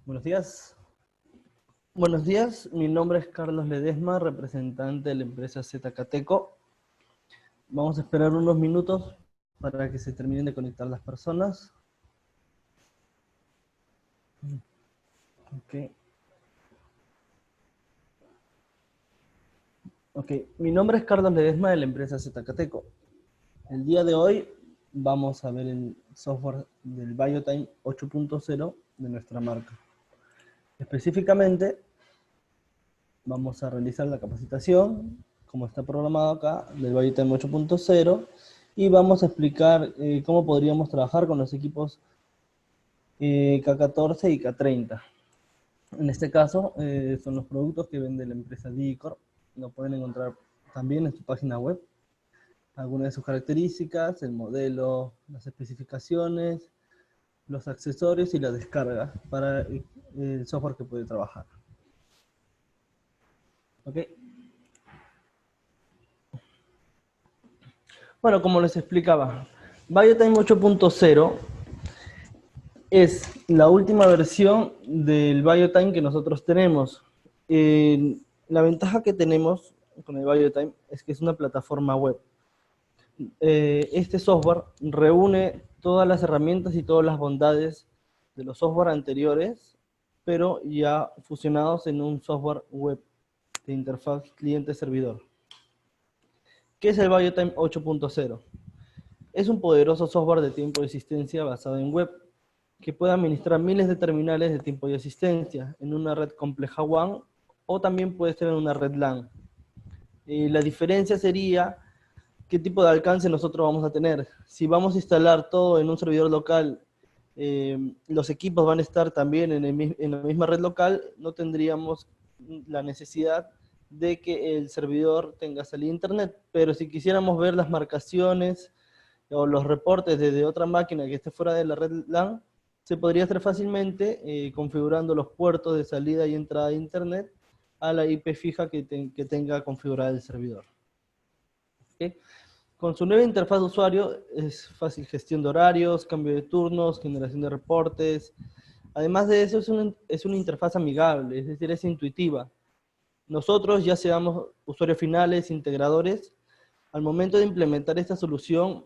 Buenos días. Buenos días, mi nombre es Carlos Ledesma, representante de la empresa ZKTeco. Vamos a esperar unos minutos para que se terminen de conectar las personas. Ok, mi nombre es Carlos Ledesma de la empresa ZKTeco. El día de hoy vamos a ver el software del BioTime 8.0 de nuestra marca. Específicamente, vamos a realizar la capacitación, como está programado acá, del BioTime 8.0, y vamos a explicar cómo podríamos trabajar con los equipos K14 y K30. En este caso, son los productos que vende la empresa Digicor. Lo pueden encontrar también en su página web. Algunas de sus características, el modelo, las especificaciones, los accesorios y la descarga para el software que puede trabajar. ¿Ok? Bueno, como les explicaba, BioTime 8.0 es la última versión del BioTime que nosotros tenemos. La ventaja que tenemos con el BioTime es que es una plataforma web. Este software reúne todas las herramientas y todas las bondades de los software anteriores, pero ya fusionados en un software web de interfaz cliente-servidor. ¿Qué es el BioTime 8.0? Es un poderoso software de tiempo de asistencia basado en web, que puede administrar miles de terminales de tiempo de asistencia en una red compleja WAN o también puede ser en una red LAN. La diferencia sería qué tipo de alcance nosotros vamos a tener. Si vamos a instalar todo en un servidor local, los equipos van a estar también en la misma red local, no tendríamos la necesidad de que el servidor tenga salida a internet, pero si quisiéramos ver las marcaciones o los reportes desde otra máquina que esté fuera de la red LAN, se podría hacer fácilmente configurando los puertos de salida y entrada de internet a la IP fija que tenga configurada el servidor. ¿Okay? Con su nueva interfaz de usuario es fácil gestión de horarios, cambio de turnos, generación de reportes. Además de eso, es una interfaz amigable, es decir, es intuitiva. Nosotros, ya seamos usuarios finales, integradores, al momento de implementar esta solución,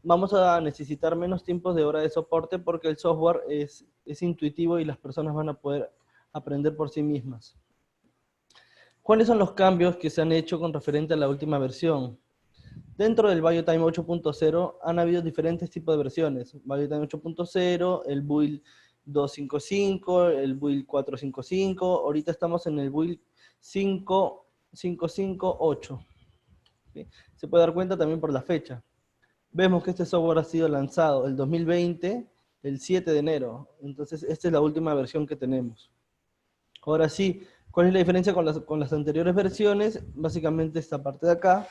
vamos a necesitar menos tiempos de hora de soporte porque el software es intuitivo y las personas van a poder aprender por sí mismas. ¿Cuáles son los cambios que se han hecho con referente a la última versión? Dentro del BioTime 8.0 han habido diferentes tipos de versiones. BioTime 8.0, el build 255, el build 455, ahorita estamos en el build 5558. ¿Sí? Se puede dar cuenta también por la fecha. Vemos que este software ha sido lanzado el 2020, el 7 de enero. Entonces, esta es la última versión que tenemos. Ahora sí, ¿cuál es la diferencia con las anteriores versiones? Básicamente esta parte de acá.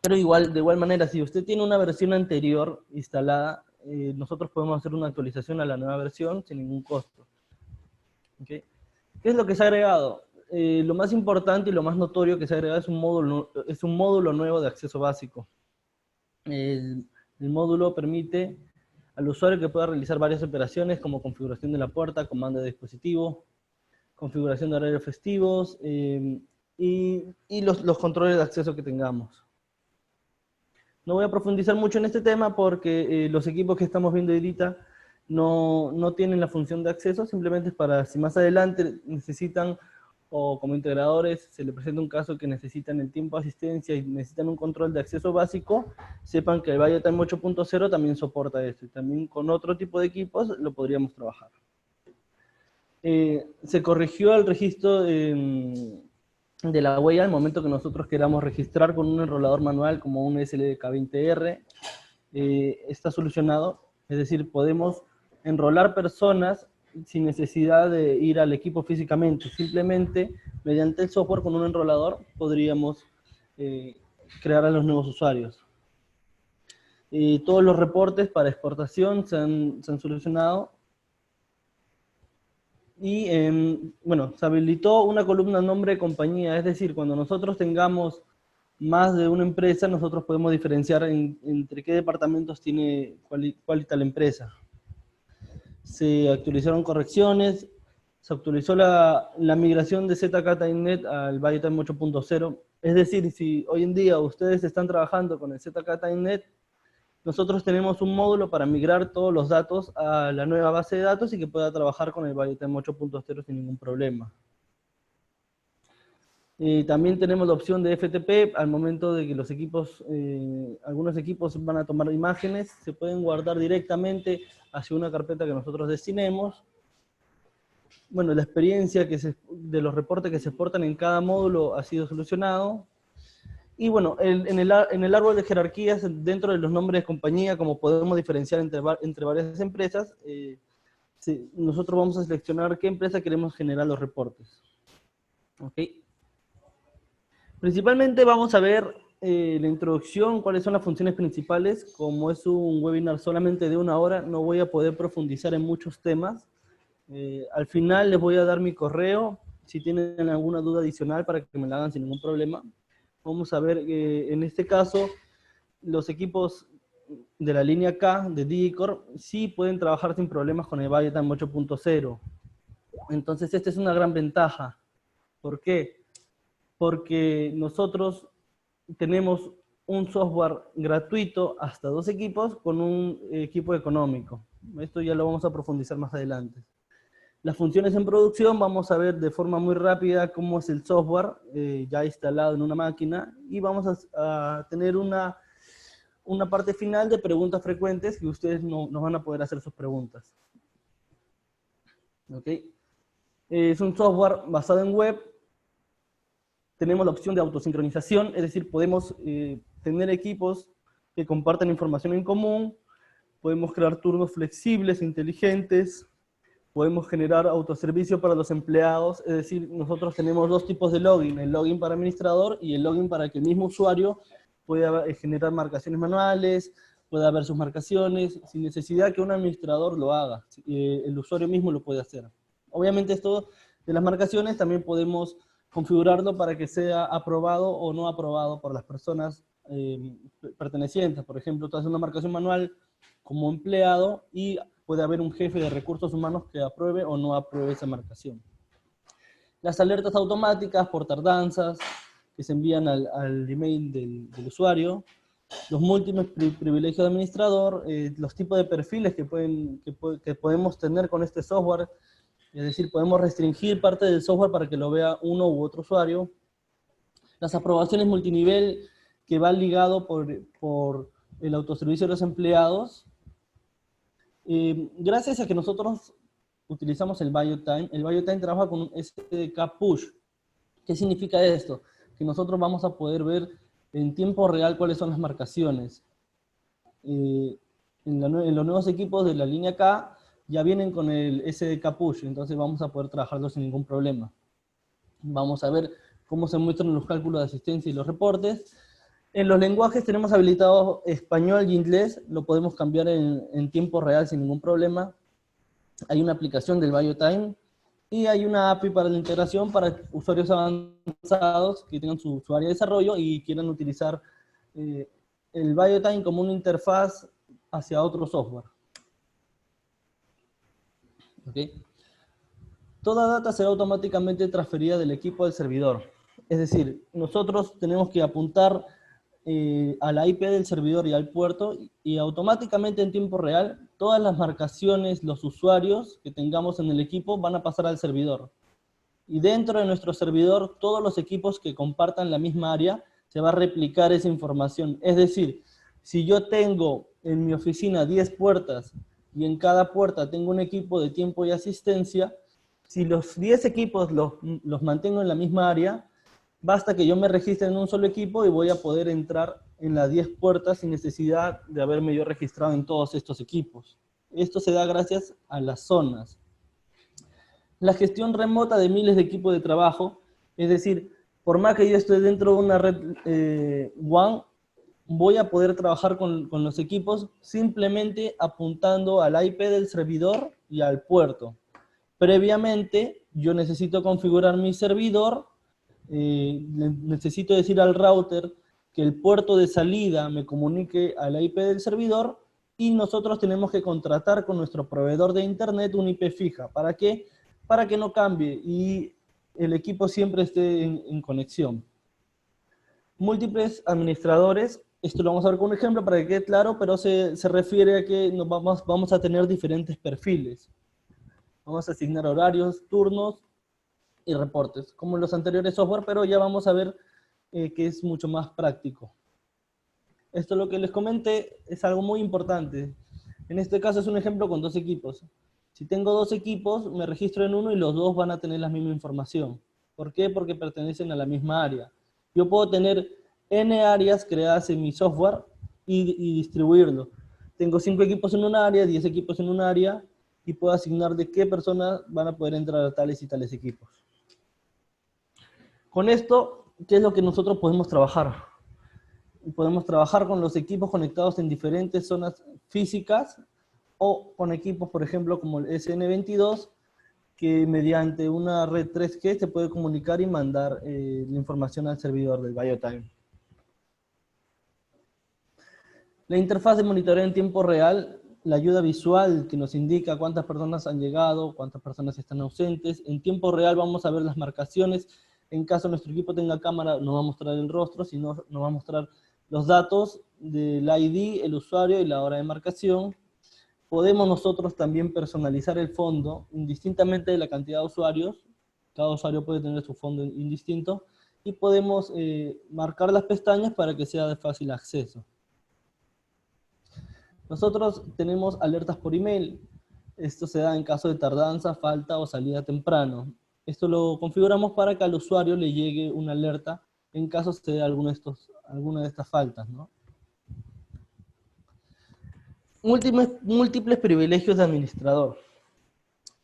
Pero de igual manera, si usted tiene una versión anterior instalada, nosotros podemos hacer una actualización a la nueva versión sin ningún costo. ¿Okay? ¿Qué es lo que se ha agregado? Lo más importante y lo más notorio que se ha agregado es un módulo nuevo de acceso básico. El módulo permite al usuario que pueda realizar varias operaciones como configuración de la puerta, comando de dispositivo, configuración de horarios festivos y los controles de acceso que tengamos. No voy a profundizar mucho en este tema porque los equipos que estamos viendo ahorita no tienen la función de acceso, simplemente es para si más adelante necesitan o como integradores se les presenta un caso que necesitan el tiempo de asistencia y necesitan un control de acceso básico, sepan que el BioTime 8.0 también soporta esto y también con otro tipo de equipos lo podríamos trabajar. Se corrigió el registro de la huella al momento que nosotros queramos registrar con un enrolador manual como un SLK20R. Está solucionado, es decir, podemos enrolar personas sin necesidad de ir al equipo físicamente, simplemente mediante el software con un enrolador podríamos crear a los nuevos usuarios. Todos los reportes para exportación se han solucionado. Y bueno, se habilitó una columna nombre de compañía, es decir, cuando nosotros tengamos más de una empresa, nosotros podemos diferenciar entre qué departamentos tiene cuál y tal empresa. se actualizaron correcciones, se actualizó la migración de ZK-Net al BioTime 8.0. Es decir, si hoy en día ustedes están trabajando con el ZK-Net, nosotros tenemos un módulo para migrar todos los datos a la nueva base de datos y que pueda trabajar con el BioTime 8.0 sin ningún problema. También tenemos la opción de FTP al momento de que los equipos, algunos equipos van a tomar imágenes, se pueden guardar directamente hacia una carpeta que nosotros destinemos. Bueno, la experiencia de los reportes que se exportan en cada módulo ha sido solucionado. Y bueno, en el árbol de jerarquías, dentro de los nombres de compañía, como podemos diferenciar entre varias empresas, nosotros vamos a seleccionar qué empresa queremos generar los reportes. ¿Ok? Principalmente vamos a ver la introducción, cuáles son las funciones principales. Como es un webinar solamente de 1 hora, no voy a poder profundizar en muchos temas. Al final les voy a dar mi correo, si tienen alguna duda adicional para que me la hagan sin ningún problema. Vamos a ver, en este caso, los equipos de la línea K de Digicorp sí pueden trabajar sin problemas con el BioTime 8.0. Entonces esta es una gran ventaja. ¿Por qué? Porque nosotros tenemos un software gratuito hasta 2 equipos con un equipo económico. Esto ya lo vamos a profundizar más adelante. Las funciones en producción, vamos a ver de forma muy rápida cómo es el software ya instalado en una máquina, y vamos a tener una parte final de preguntas frecuentes que ustedes nos van a poder hacer sus preguntas. ¿Ok? Es un software basado en web. Tenemos la opción de autosincronización, es decir, podemos tener equipos que compartan información en común, podemos crear turnos flexibles e inteligentes, podemos generar autoservicio para los empleados, es decir, nosotros tenemos 2 tipos de login, el login para administrador y el login para que el mismo usuario pueda generar marcaciones manuales, pueda ver sus marcaciones, sin necesidad que un administrador lo haga, el usuario mismo lo puede hacer. Obviamente esto de las marcaciones también podemos configurarlo para que sea aprobado o no aprobado por las personas pertenecientes. Por ejemplo, tú haces una marcación manual como empleado y puede haber un jefe de recursos humanos que apruebe o no apruebe esa marcación. Las alertas automáticas por tardanzas que se envían al email del usuario, los múltiples privilegios de administrador, los tipos de perfiles que podemos tener con este software, es decir, podemos restringir parte del software para que lo vea uno u otro usuario. Las aprobaciones multinivel que va ligado por el autoservicio de los empleados. Gracias a que nosotros utilizamos el BioTime trabaja con un SDK Push. ¿Qué significa esto? Que nosotros vamos a poder ver en tiempo real cuáles son las marcaciones. En los nuevos equipos de la línea K ya vienen con el SDK Push, entonces vamos a poder trabajarlo sin ningún problema. Vamos a ver cómo se muestran los cálculos de asistencia y los reportes. En los lenguajes tenemos habilitado español y inglés, lo podemos cambiar en tiempo real sin ningún problema. Hay una aplicación del BioTime y hay una API para la integración para usuarios avanzados que tengan su área de desarrollo y quieran utilizar el BioTime como una interfaz hacia otro software. ¿Okay? Toda data será automáticamente transferida del equipo al servidor. Es decir, nosotros tenemos que apuntar a la IP del servidor y al puerto, y automáticamente en tiempo real todas las marcaciones, los usuarios que tengamos en el equipo van a pasar al servidor. Y dentro de nuestro servidor, todos los equipos que compartan la misma área, se va a replicar esa información. Es decir, si yo tengo en mi oficina 10 puertas y en cada puerta tengo un equipo de tiempo y asistencia, si los 10 equipos los mantengo en la misma área, basta que yo me registre en un solo equipo y voy a poder entrar en las 10 puertas sin necesidad de haberme yo registrado en todos estos equipos. Esto se da gracias a las zonas. La gestión remota de miles de equipos de trabajo, es decir, por más que yo esté dentro de una red WAN, voy a poder trabajar con los equipos simplemente apuntando al IP del servidor y al puerto. Previamente, yo necesito configurar mi servidor, necesito decir al router que el puerto de salida me comunique a la IP del servidor y nosotros tenemos que contratar con nuestro proveedor de internet una IP fija. ¿Para qué? Para que no cambie y el equipo siempre esté en conexión. Múltiples administradores, esto lo vamos a ver con un ejemplo para que quede claro, pero se refiere a que vamos a tener diferentes perfiles. Vamos a asignar horarios, turnos y reportes, como en los anteriores software, pero ya vamos a ver que es mucho más práctico. Esto lo que les comenté es algo muy importante. En este caso es un ejemplo con 2 equipos. Si tengo 2 equipos, me registro en uno y los 2 van a tener la misma información. ¿Por qué? Porque pertenecen a la misma área. Yo puedo tener N áreas creadas en mi software y distribuirlo. Tengo 5 equipos en un área, 10 equipos en un área, y puedo asignar de qué personas van a poder entrar a tales y tales equipos. Con esto, ¿qué es lo que nosotros podemos trabajar? Podemos trabajar con los equipos conectados en diferentes zonas físicas o con equipos, por ejemplo, como el SN22, que mediante una red 3G se puede comunicar y mandar la información al servidor del BioTime. La interfaz de monitoreo en tiempo real, la ayuda visual que nos indica cuántas personas han llegado, cuántas personas están ausentes. En tiempo real vamos a ver las marcaciones. En caso nuestro equipo tenga cámara, no va a mostrar el rostro, sino nos va a mostrar los datos del ID, el usuario y la hora de marcación. Podemos nosotros también personalizar el fondo, indistintamente de la cantidad de usuarios. Cada usuario puede tener su fondo indistinto. Y podemos marcar las pestañas para que sea de fácil acceso. Nosotros tenemos alertas por email. Esto se da en caso de tardanza, falta o salida temprano. Esto lo configuramos para que al usuario le llegue una alerta en caso se dé alguna de estas faltas, ¿no? Múltiples privilegios de administrador.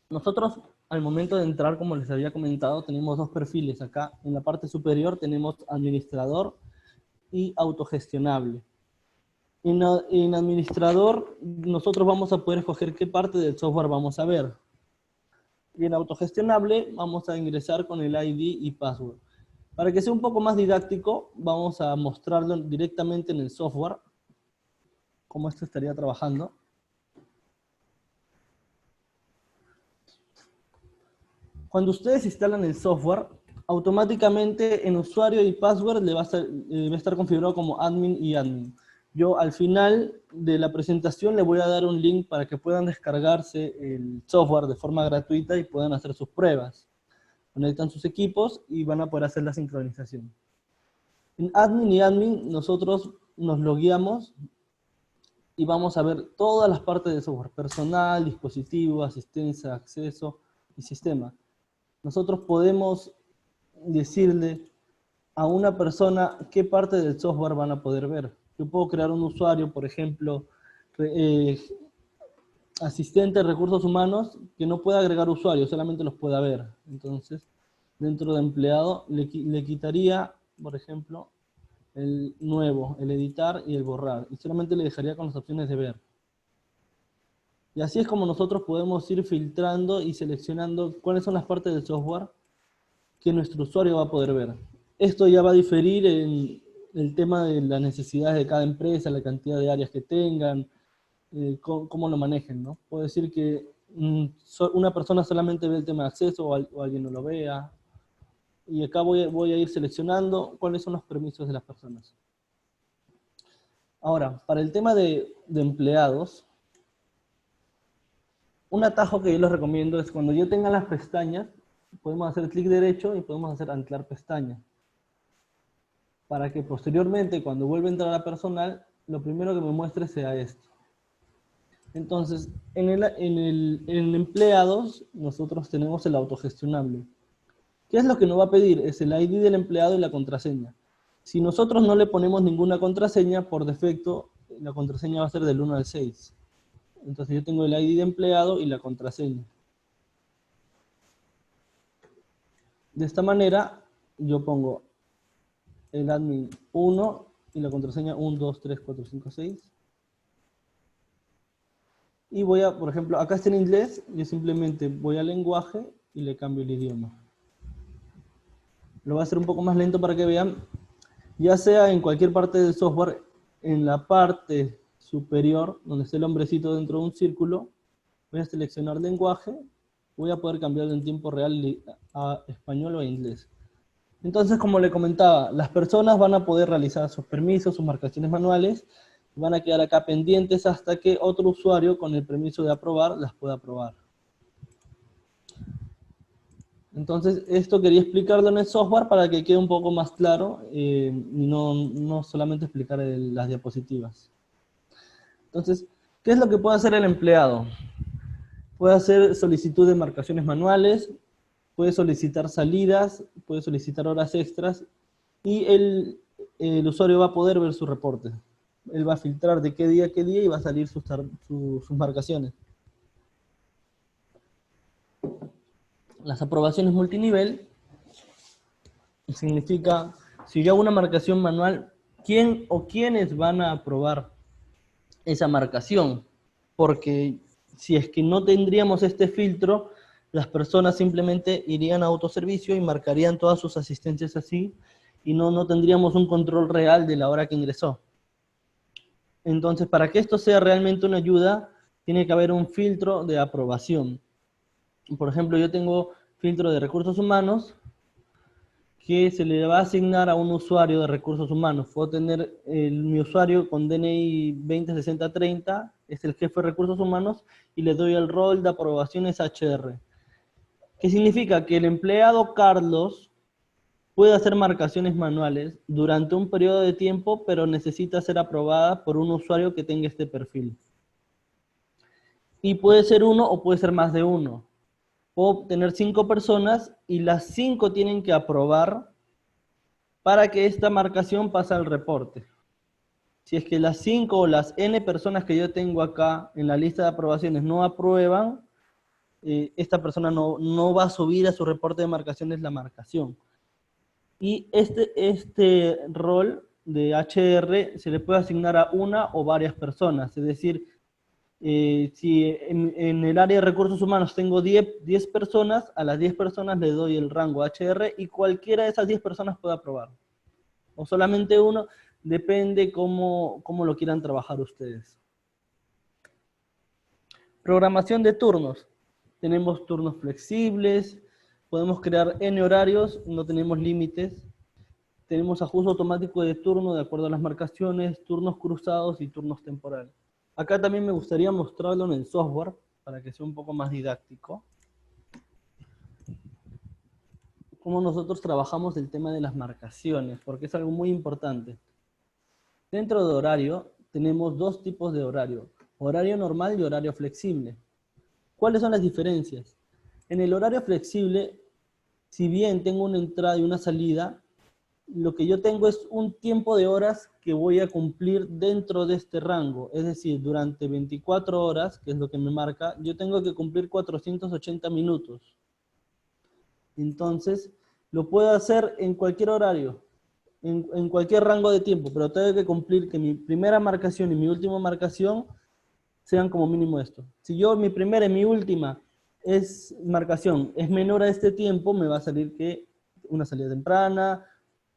Nosotros, al momento de entrar, como les había comentado, tenemos 2 perfiles. Acá en la parte superior tenemos administrador y autogestionable. En administrador, nosotros vamos a poder escoger qué parte del software vamos a ver. Y en autogestionable, vamos a ingresar con el ID y password. Para que sea un poco más didáctico, vamos a mostrarlo directamente en el software, cómo esto estaría trabajando. Cuando ustedes instalan el software, automáticamente en usuario y password va a estar configurado como admin y admin. Yo al final de la presentación le voy a dar un link para que puedan descargarse el software de forma gratuita y puedan hacer sus pruebas. Conectan sus equipos y van a poder hacer la sincronización. En admin y admin nosotros nos logueamos y vamos a ver todas las partes del software: personal, dispositivo, asistencia, acceso y sistema. Nosotros podemos decirle a una persona qué parte del software van a poder ver. Yo puedo crear un usuario, por ejemplo, asistente de recursos humanos, que no pueda agregar usuarios, solamente los pueda ver. Entonces, dentro de empleado, le quitaría, por ejemplo, el nuevo, el editar y el borrar, y solamente le dejaría con las opciones de ver. Y así es como nosotros podemos ir filtrando y seleccionando cuáles son las partes del software que nuestro usuario va a poder ver. Esto ya va a diferir en el tema de las necesidades de cada empresa, la cantidad de áreas que tengan, cómo lo manejen, ¿no? Puedo decir que una persona solamente ve el tema de acceso o alguien no lo vea. Y acá voy a ir seleccionando cuáles son los permisos de las personas. Ahora, para el tema de empleados, un atajo que yo les recomiendo es cuando yo tenga las pestañas, podemos hacer clic derecho y podemos hacer anclar pestaña. Para que posteriormente, cuando vuelva a entrar a personal, lo primero que me muestre sea esto. Entonces, en empleados, nosotros tenemos el autogestionable. ¿Qué es lo que nos va a pedir? Es el ID del empleado y la contraseña. Si nosotros no le ponemos ninguna contraseña, por defecto, la contraseña va a ser del 1 al 6. Entonces yo tengo el ID de empleado y la contraseña. De esta manera, yo pongo el admin 1 y la contraseña 1, 2, 3, 4, 5, 6. Y voy a, por ejemplo, acá está en inglés, yo simplemente voy al lenguaje y le cambio el idioma. Lo voy a hacer un poco más lento para que vean. Ya sea en cualquier parte del software, en la parte superior, donde está el hombrecito dentro de un círculo, voy a seleccionar lenguaje, voy a poder cambiarlo en tiempo real a español o a inglés. Entonces, como le comentaba, las personas van a poder realizar sus permisos, sus marcaciones manuales, van a quedar acá pendientes hasta que otro usuario con el permiso de aprobar las pueda aprobar. Entonces, esto quería explicarlo en el software para que quede un poco más claro y no solamente explicar las diapositivas. Entonces, ¿qué es lo que puede hacer el empleado? Puede hacer solicitud de marcaciones manuales, puede solicitar salidas, puede solicitar horas extras y el usuario va a poder ver su reporte. Él va a filtrar de qué día y va a salir sus marcaciones. Las aprobaciones multinivel significa, si yo hago una marcación manual, ¿quién o quiénes van a aprobar esa marcación? Porque si es que no tendríamos este filtro, las personas simplemente irían a autoservicio y marcarían todas sus asistencias así, y no tendríamos un control real de la hora que ingresó. Entonces, para que esto sea realmente una ayuda, tiene que haber un filtro de aprobación. Por ejemplo, yo tengo filtro de recursos humanos, que se le va a asignar a un usuario de recursos humanos. Puedo tener mi usuario con DNI 206030, es el jefe de recursos humanos, y le doy el rol de aprobaciones HR. ¿Qué significa? Que el empleado Carlos puede hacer marcaciones manuales durante un periodo de tiempo, pero necesita ser aprobada por un usuario que tenga este perfil. Y puede ser uno o puede ser más de uno. Puedo tener 5 personas y las 5 tienen que aprobar para que esta marcación pase al reporte. Si es que las 5 o las N personas que yo tengo acá en la lista de aprobaciones no aprueban, esta persona no va a subir a su reporte de marcaciones la marcación. Y este rol de HR se le puede asignar a una o varias personas, es decir, si en el área de recursos humanos tengo 10 personas, a las 10 personas le doy el rango HR y cualquiera de esas 10 personas puede aprobar. O solamente uno, depende cómo lo quieran trabajar ustedes. Programación de turnos. Tenemos turnos flexibles, podemos crear N horarios, no tenemos límites. Tenemos ajuste automático de turno de acuerdo a las marcaciones, turnos cruzados y turnos temporales. Acá también me gustaría mostrarlo en el software para que sea un poco más didáctico. Cómo nosotros trabajamos el tema de las marcaciones, porque es algo muy importante. Dentro de horario tenemos dos tipos de horario, horario normal y horario flexible. ¿Cuáles son las diferencias? En el horario flexible, si bien tengo una entrada y una salida, lo que yo tengo es un tiempo de horas que voy a cumplir dentro de este rango. Es decir, durante 24 horas, que es lo que me marca, yo tengo que cumplir 480 minutos. Entonces, lo puedo hacer en cualquier horario, en cualquier rango de tiempo, pero tengo que cumplir que mi primera marcación y mi última marcación sean como mínimo esto. Si yo mi primera y mi última marcación es menor a este tiempo, me va a salir que una salida temprana.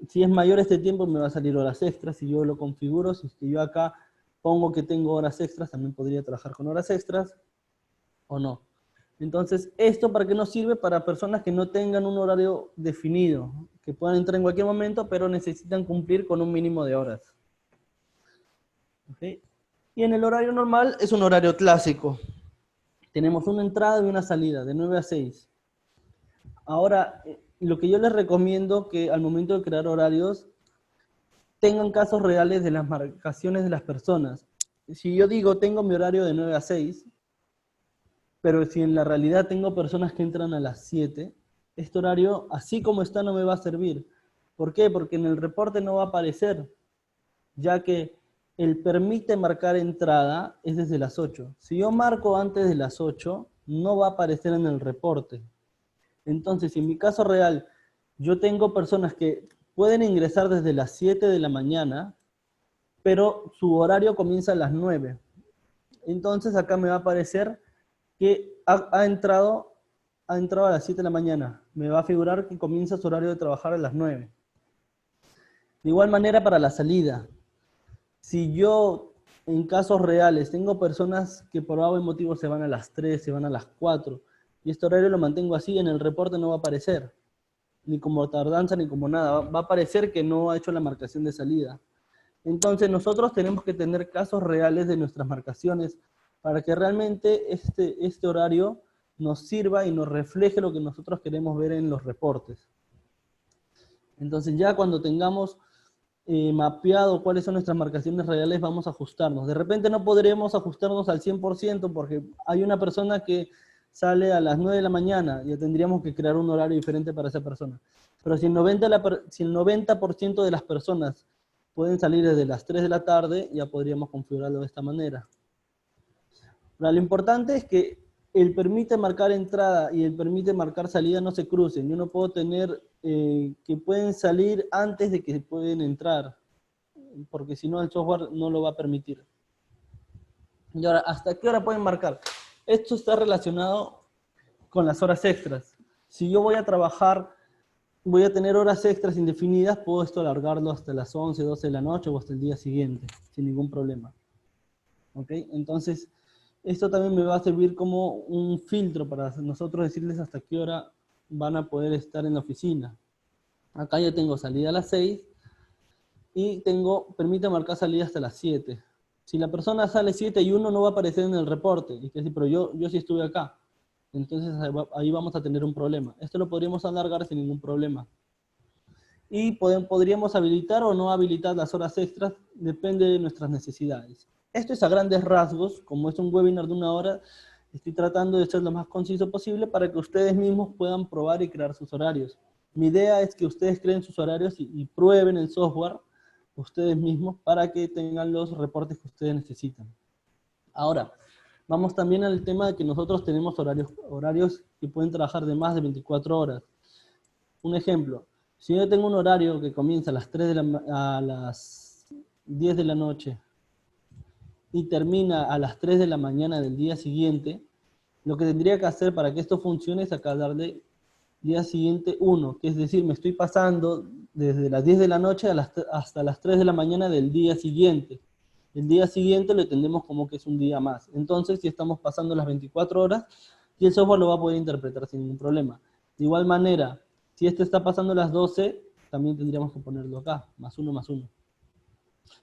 Si es mayor este tiempo, me va a salir horas extras. Si yo lo configuro, si es que yo acá pongo que tengo horas extras, también podría trabajar con horas extras o no. Entonces, ¿esto para qué nos sirve? Para personas que no tengan un horario definido, que puedan entrar en cualquier momento, pero necesitan cumplir con un mínimo de horas. ¿Okay? Y en el horario normal es un horario clásico. Tenemos una entrada y una salida, de 9 a 6. Ahora, lo que yo les recomiendo que al momento de crear horarios, tengan casos reales de las marcaciones de las personas. Si yo digo, tengo mi horario de 9 a 6, pero si en la realidad tengo personas que entran a las 7, este horario, así como está, no me va a servir. ¿Por qué? Porque en el reporte no va a aparecer, ya que el permite marcar entrada es desde las 8. Si yo marco antes de las 8, no va a aparecer en el reporte. Entonces, si en mi caso real, yo tengo personas que pueden ingresar desde las 7 de la mañana, pero su horario comienza a las 9. Entonces acá me va a aparecer que ha entrado a las 7 de la mañana. Me va a figurar que comienza su horario de trabajar a las 9. De igual manera para la salida. Si yo en casos reales, tengo personas que por algún motivo se van a las 3, se van a las 4, y este horario lo mantengo así, en el reporte no va a aparecer, ni como tardanza, ni como nada, va a aparecer que no ha hecho la marcación de salida. Entonces nosotros tenemos que tener casos reales de nuestras marcaciones para que realmente este horario nos sirva y nos refleje lo que nosotros queremos ver en los reportes. Entonces ya cuando tengamos mapeado cuáles son nuestras marcaciones reales, vamos a ajustarnos. De repente no podremos ajustarnos al 100% porque hay una persona que sale a las 9 de la mañana, ya tendríamos que crear un horario diferente para esa persona. Pero si el 90% de las personas pueden salir desde las 3 de la tarde, ya podríamos configurarlo de esta manera. Ahora, lo importante es que el permite marcar entrada y el permite marcar salida no se crucen. Yo no puedo tener que pueden salir antes de que pueden entrar, porque si no el software no lo va a permitir. Y ahora, ¿hasta qué hora pueden marcar? Esto está relacionado con las horas extras. Si yo voy a trabajar, voy a tener horas extras indefinidas, puedo esto alargarlo hasta las 11, 12 de la noche o hasta el día siguiente, sin ningún problema. ¿Ok? Entonces, esto también me va a servir como un filtro para nosotros decirles hasta qué hora van a poder estar en la oficina. Acá ya tengo salida a las 6 y permite marcar salida hasta las 7. Si la persona sale 7 y 1 no va a aparecer en el reporte, y que decir, pero yo sí estuve acá. Entonces ahí vamos a tener un problema. Esto lo podríamos alargar sin ningún problema. Y podríamos habilitar o no habilitar las horas extras, depende de nuestras necesidades. Esto es a grandes rasgos, como es un webinar de 1 hora, estoy tratando de ser lo más conciso posible para que ustedes mismos puedan probar y crear sus horarios. Mi idea es que ustedes creen sus horarios y prueben el software ustedes mismos para que tengan los reportes que ustedes necesitan. Ahora, vamos también al tema de que nosotros tenemos horarios que pueden trabajar de más de 24 horas. Un ejemplo, si yo tengo un horario que comienza a las 10 de la noche y termina a las 3 de la mañana del día siguiente, lo que tendría que hacer para que esto funcione es acá darle día siguiente 1, que es decir, me estoy pasando desde las 10 de la noche hasta las 3 de la mañana del día siguiente. El día siguiente lo entendemos como que es un día más. Entonces, si estamos pasando las 24 horas, y el software lo va a poder interpretar sin ningún problema. De igual manera, si este está pasando las 12, también tendríamos que ponerlo acá, +1, +1.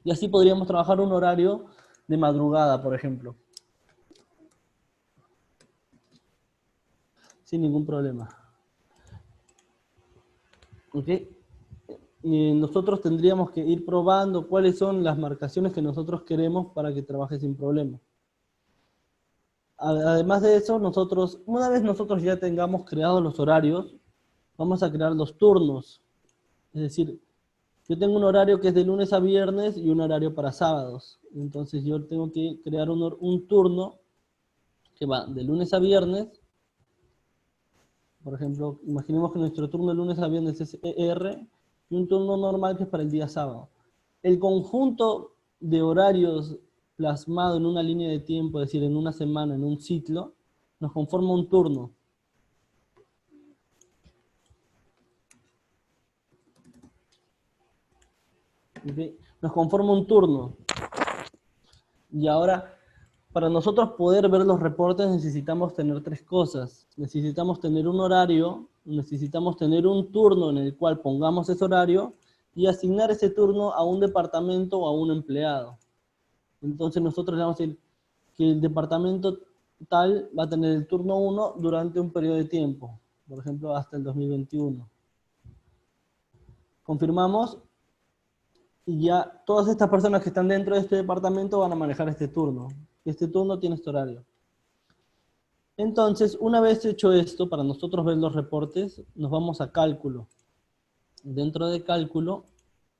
Y así podríamos trabajar un horario de madrugada, por ejemplo. Sin ningún problema. ¿Ok? Y nosotros tendríamos que ir probando cuáles son las marcaciones que nosotros queremos para que trabaje sin problema. Además de eso, una vez nosotros ya tengamos creados los horarios, vamos a crear los turnos. Es decir, yo tengo un horario que es de lunes a viernes y un horario para sábados. Entonces yo tengo que crear un turno que va de lunes a viernes. Por ejemplo, imaginemos que nuestro turno de lunes a viernes es ER y un turno normal que es para el día sábado. El conjunto de horarios plasmado en una línea de tiempo, es decir, en una semana, en un ciclo, nos conforma un turno. ¿Okay? Nos conforma un turno. Y ahora, para nosotros poder ver los reportes necesitamos tener 3 cosas. Necesitamos tener un horario, necesitamos tener un turno en el cual pongamos ese horario y asignar ese turno a un departamento o a un empleado. Entonces nosotros le vamos a decir que el departamento tal va a tener el turno 1 durante un periodo de tiempo, por ejemplo hasta el 2021. Confirmamos y ya todas estas personas que están dentro de este departamento van a manejar este turno. Este turno tiene este horario. Entonces, una vez hecho esto, para nosotros ver los reportes, nos vamos a cálculo. Dentro de cálculo,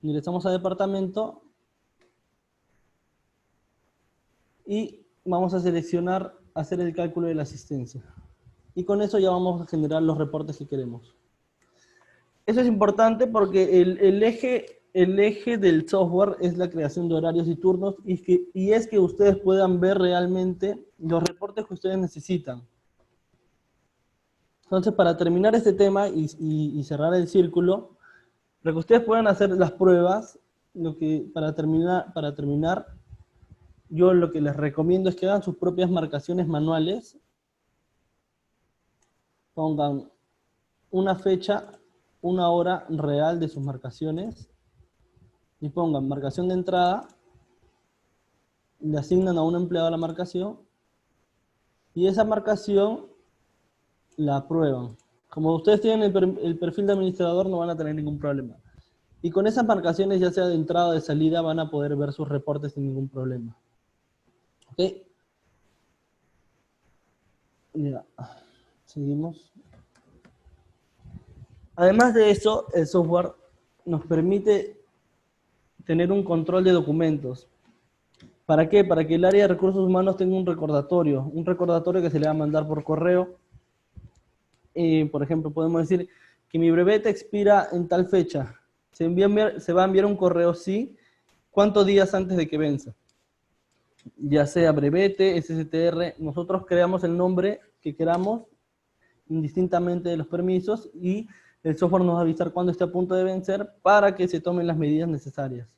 ingresamos a departamento y vamos a seleccionar, hacer el cálculo de la asistencia. Y con eso ya vamos a generar los reportes que queremos. Eso es importante porque el eje del software es la creación de horarios y turnos y es que ustedes puedan ver realmente los reportes que ustedes necesitan. Entonces, para terminar este tema y cerrar el círculo, para que ustedes puedan hacer las pruebas, para terminar, yo lo que les recomiendo es que hagan sus propias marcaciones manuales, pongan una fecha, una hora real de sus marcaciones, y pongan marcación de entrada, le asignan a un empleado la marcación, y esa marcación la aprueban. Como ustedes tienen el perfil de administrador, no van a tener ningún problema. Y con esas marcaciones, ya sea de entrada o de salida, van a poder ver sus reportes sin ningún problema. ¿Ok? Ya. Seguimos. Además de eso, el software nos permite tener un control de documentos. ¿Para qué? Para que el área de recursos humanos tenga un recordatorio que se le va a mandar por correo. Por ejemplo, podemos decir que mi brevete expira en tal fecha. Se va a enviar un correo, sí, ¿cuántos días antes de que venza? Ya sea brevete, SSTR, nosotros creamos el nombre que queramos, indistintamente de los permisos, y el software nos va a avisar cuando esté a punto de vencer para que se tomen las medidas necesarias.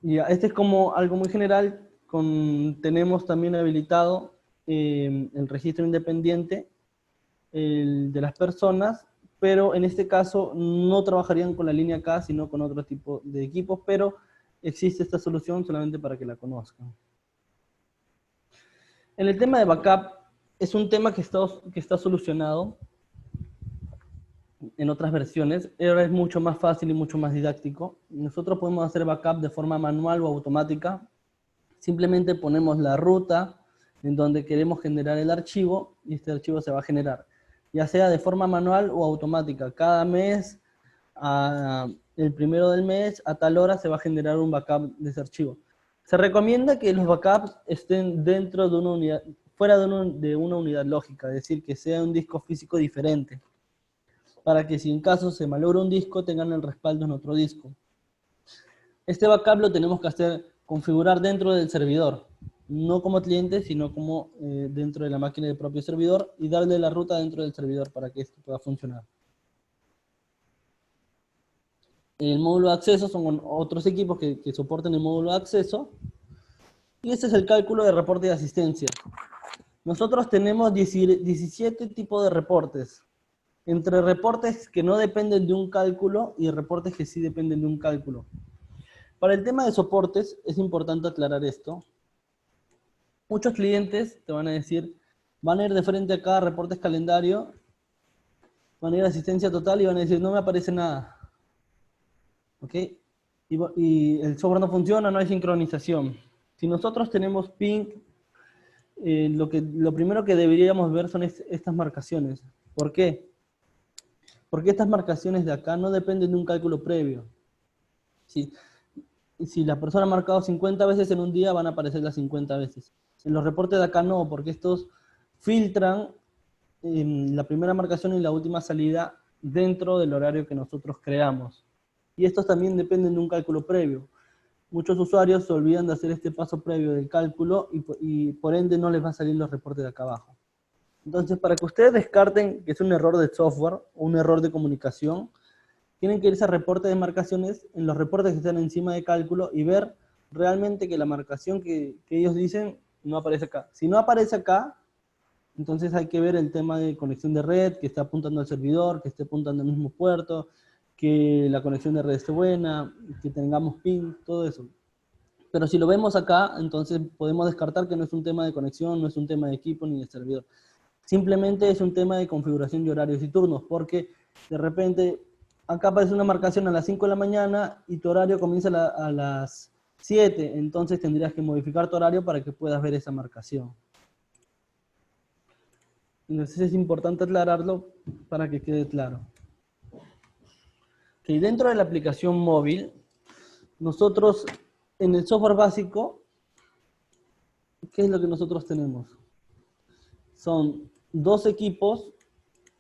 Ya, este es como algo muy general. Tenemos también habilitado el registro independiente de las personas, pero en este caso no trabajarían con la línea K, sino con otro tipo de equipos, pero existe esta solución solamente para que la conozcan. En el tema de backup, es un tema que está solucionado en otras versiones. Ahora es mucho más fácil y mucho más didáctico. Nosotros podemos hacer backup de forma manual o automática. Simplemente ponemos la ruta en donde queremos generar el archivo y este archivo se va a generar, ya sea de forma manual o automática. Cada mes, el primero del mes, a tal hora se va a generar un backup de ese archivo. Se recomienda que los backups estén dentro de una unidad, fuera de una unidad lógica, es decir, que sea un disco físico diferente, para que si en caso se malogra un disco, tengan el respaldo en otro disco. Este backup lo tenemos que configurar dentro del servidor, no como cliente, sino como dentro de la máquina del propio servidor, y darle la ruta dentro del servidor para que esto pueda funcionar. El módulo de acceso son otros equipos que soporten el módulo de acceso, y este es el cálculo de reporte de asistencia. Nosotros tenemos 17 tipos de reportes, entre reportes que no dependen de un cálculo y reportes que sí dependen de un cálculo. Para el tema de soportes, es importante aclarar esto. Muchos clientes te van a decir, van a ir de frente a cada reportes calendario, van a ir a asistencia total y van a decir, no me aparece nada. ¿Ok? Y el software no funciona, no hay sincronización. Si nosotros tenemos ping, lo primero que deberíamos ver son estas marcaciones. ¿Por qué? Porque estas marcaciones de acá no dependen de un cálculo previo. Si la persona ha marcado 50 veces en un día, van a aparecer las 50 veces. En los reportes de acá no, porque estos filtran la primera marcación y la última salida dentro del horario que nosotros creamos. Y estos también dependen de un cálculo previo. Muchos usuarios se olvidan de hacer este paso previo del cálculo y por ende no les va a salir los reportes de acá abajo. Entonces, para que ustedes descarten que es un error de software o un error de comunicación, tienen que irse a reportes de marcaciones, en los reportes que están encima de cálculo, y ver realmente que la marcación que ellos dicen no aparece acá. Si no aparece acá, entonces hay que ver el tema de conexión de red, que esté apuntando al servidor, que esté apuntando al mismo puerto, que la conexión de red esté buena, que tengamos ping, todo eso. Pero si lo vemos acá, entonces podemos descartar que no es un tema de conexión, no es un tema de equipo ni de servidor. Simplemente es un tema de configuración de horarios y turnos, porque de repente acá aparece una marcación a las 5 de la mañana y tu horario comienza a las 7, entonces tendrías que modificar tu horario para que puedas ver esa marcación. Entonces es importante aclararlo para que quede claro. Que dentro de la aplicación móvil, nosotros en el software básico, ¿qué es lo que nosotros tenemos? Son 2 equipos,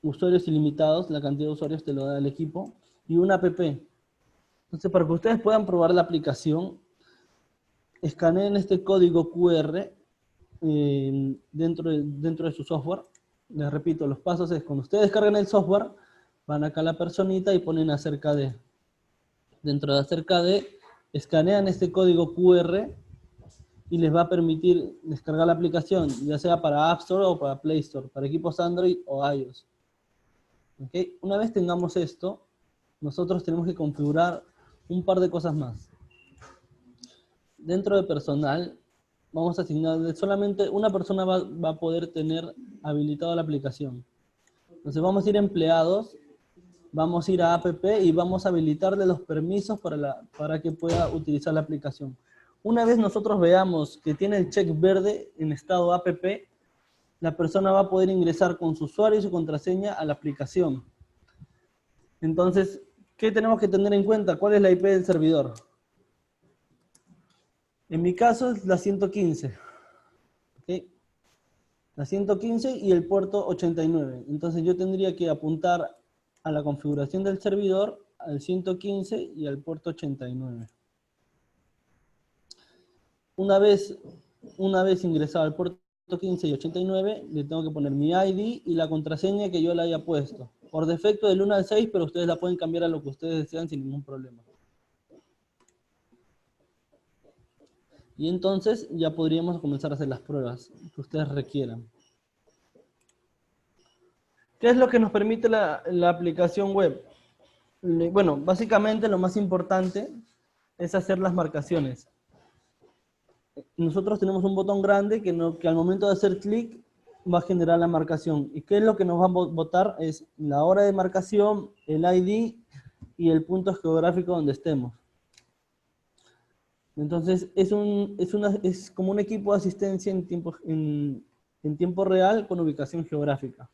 usuarios ilimitados, la cantidad de usuarios te lo da el equipo, y una app. Entonces, para que ustedes puedan probar la aplicación, escaneen este código QR dentro de su software. Les repito, los pasos es, cuando ustedes descargan el software, van acá a la personita y ponen acerca de. Dentro de acerca de, escanean este código QR y les va a permitir descargar la aplicación, ya sea para App Store o para Play Store, para equipos Android o iOS. ¿Okay? Una vez tengamos esto, nosotros tenemos que configurar un par de cosas más. Dentro de personal, vamos a asignar, solamente una persona va a poder tener habilitada la aplicación. Entonces vamos a ir a empleados, vamos a ir a app y vamos a habilitarle los permisos para que pueda utilizar la aplicación. Una vez nosotros veamos que tiene el check verde en estado app, la persona va a poder ingresar con su usuario y su contraseña a la aplicación. Entonces, ¿qué tenemos que tener en cuenta? ¿Cuál es la IP del servidor? En mi caso es la 115. ¿Okay? La 115 y el puerto 89. Entonces yo tendría que apuntar a la configuración del servidor, al 115 y al puerto 89. Una vez ingresado al puerto 15 y 89, le tengo que poner mi ID y la contraseña que yo le haya puesto. Por defecto del 1 al 6, pero ustedes la pueden cambiar a lo que ustedes desean sin ningún problema. Y entonces ya podríamos comenzar a hacer las pruebas que ustedes requieran. ¿Qué es lo que nos permite la aplicación web? Bueno, básicamente lo más importante es hacer las marcaciones. Nosotros tenemos un botón grande que al momento de hacer clic va a generar la marcación. ¿Y qué es lo que nos va a botar? Es la hora de marcación, el ID y el punto geográfico donde estemos. Entonces es como un equipo de asistencia en tiempo real con ubicación geográfica.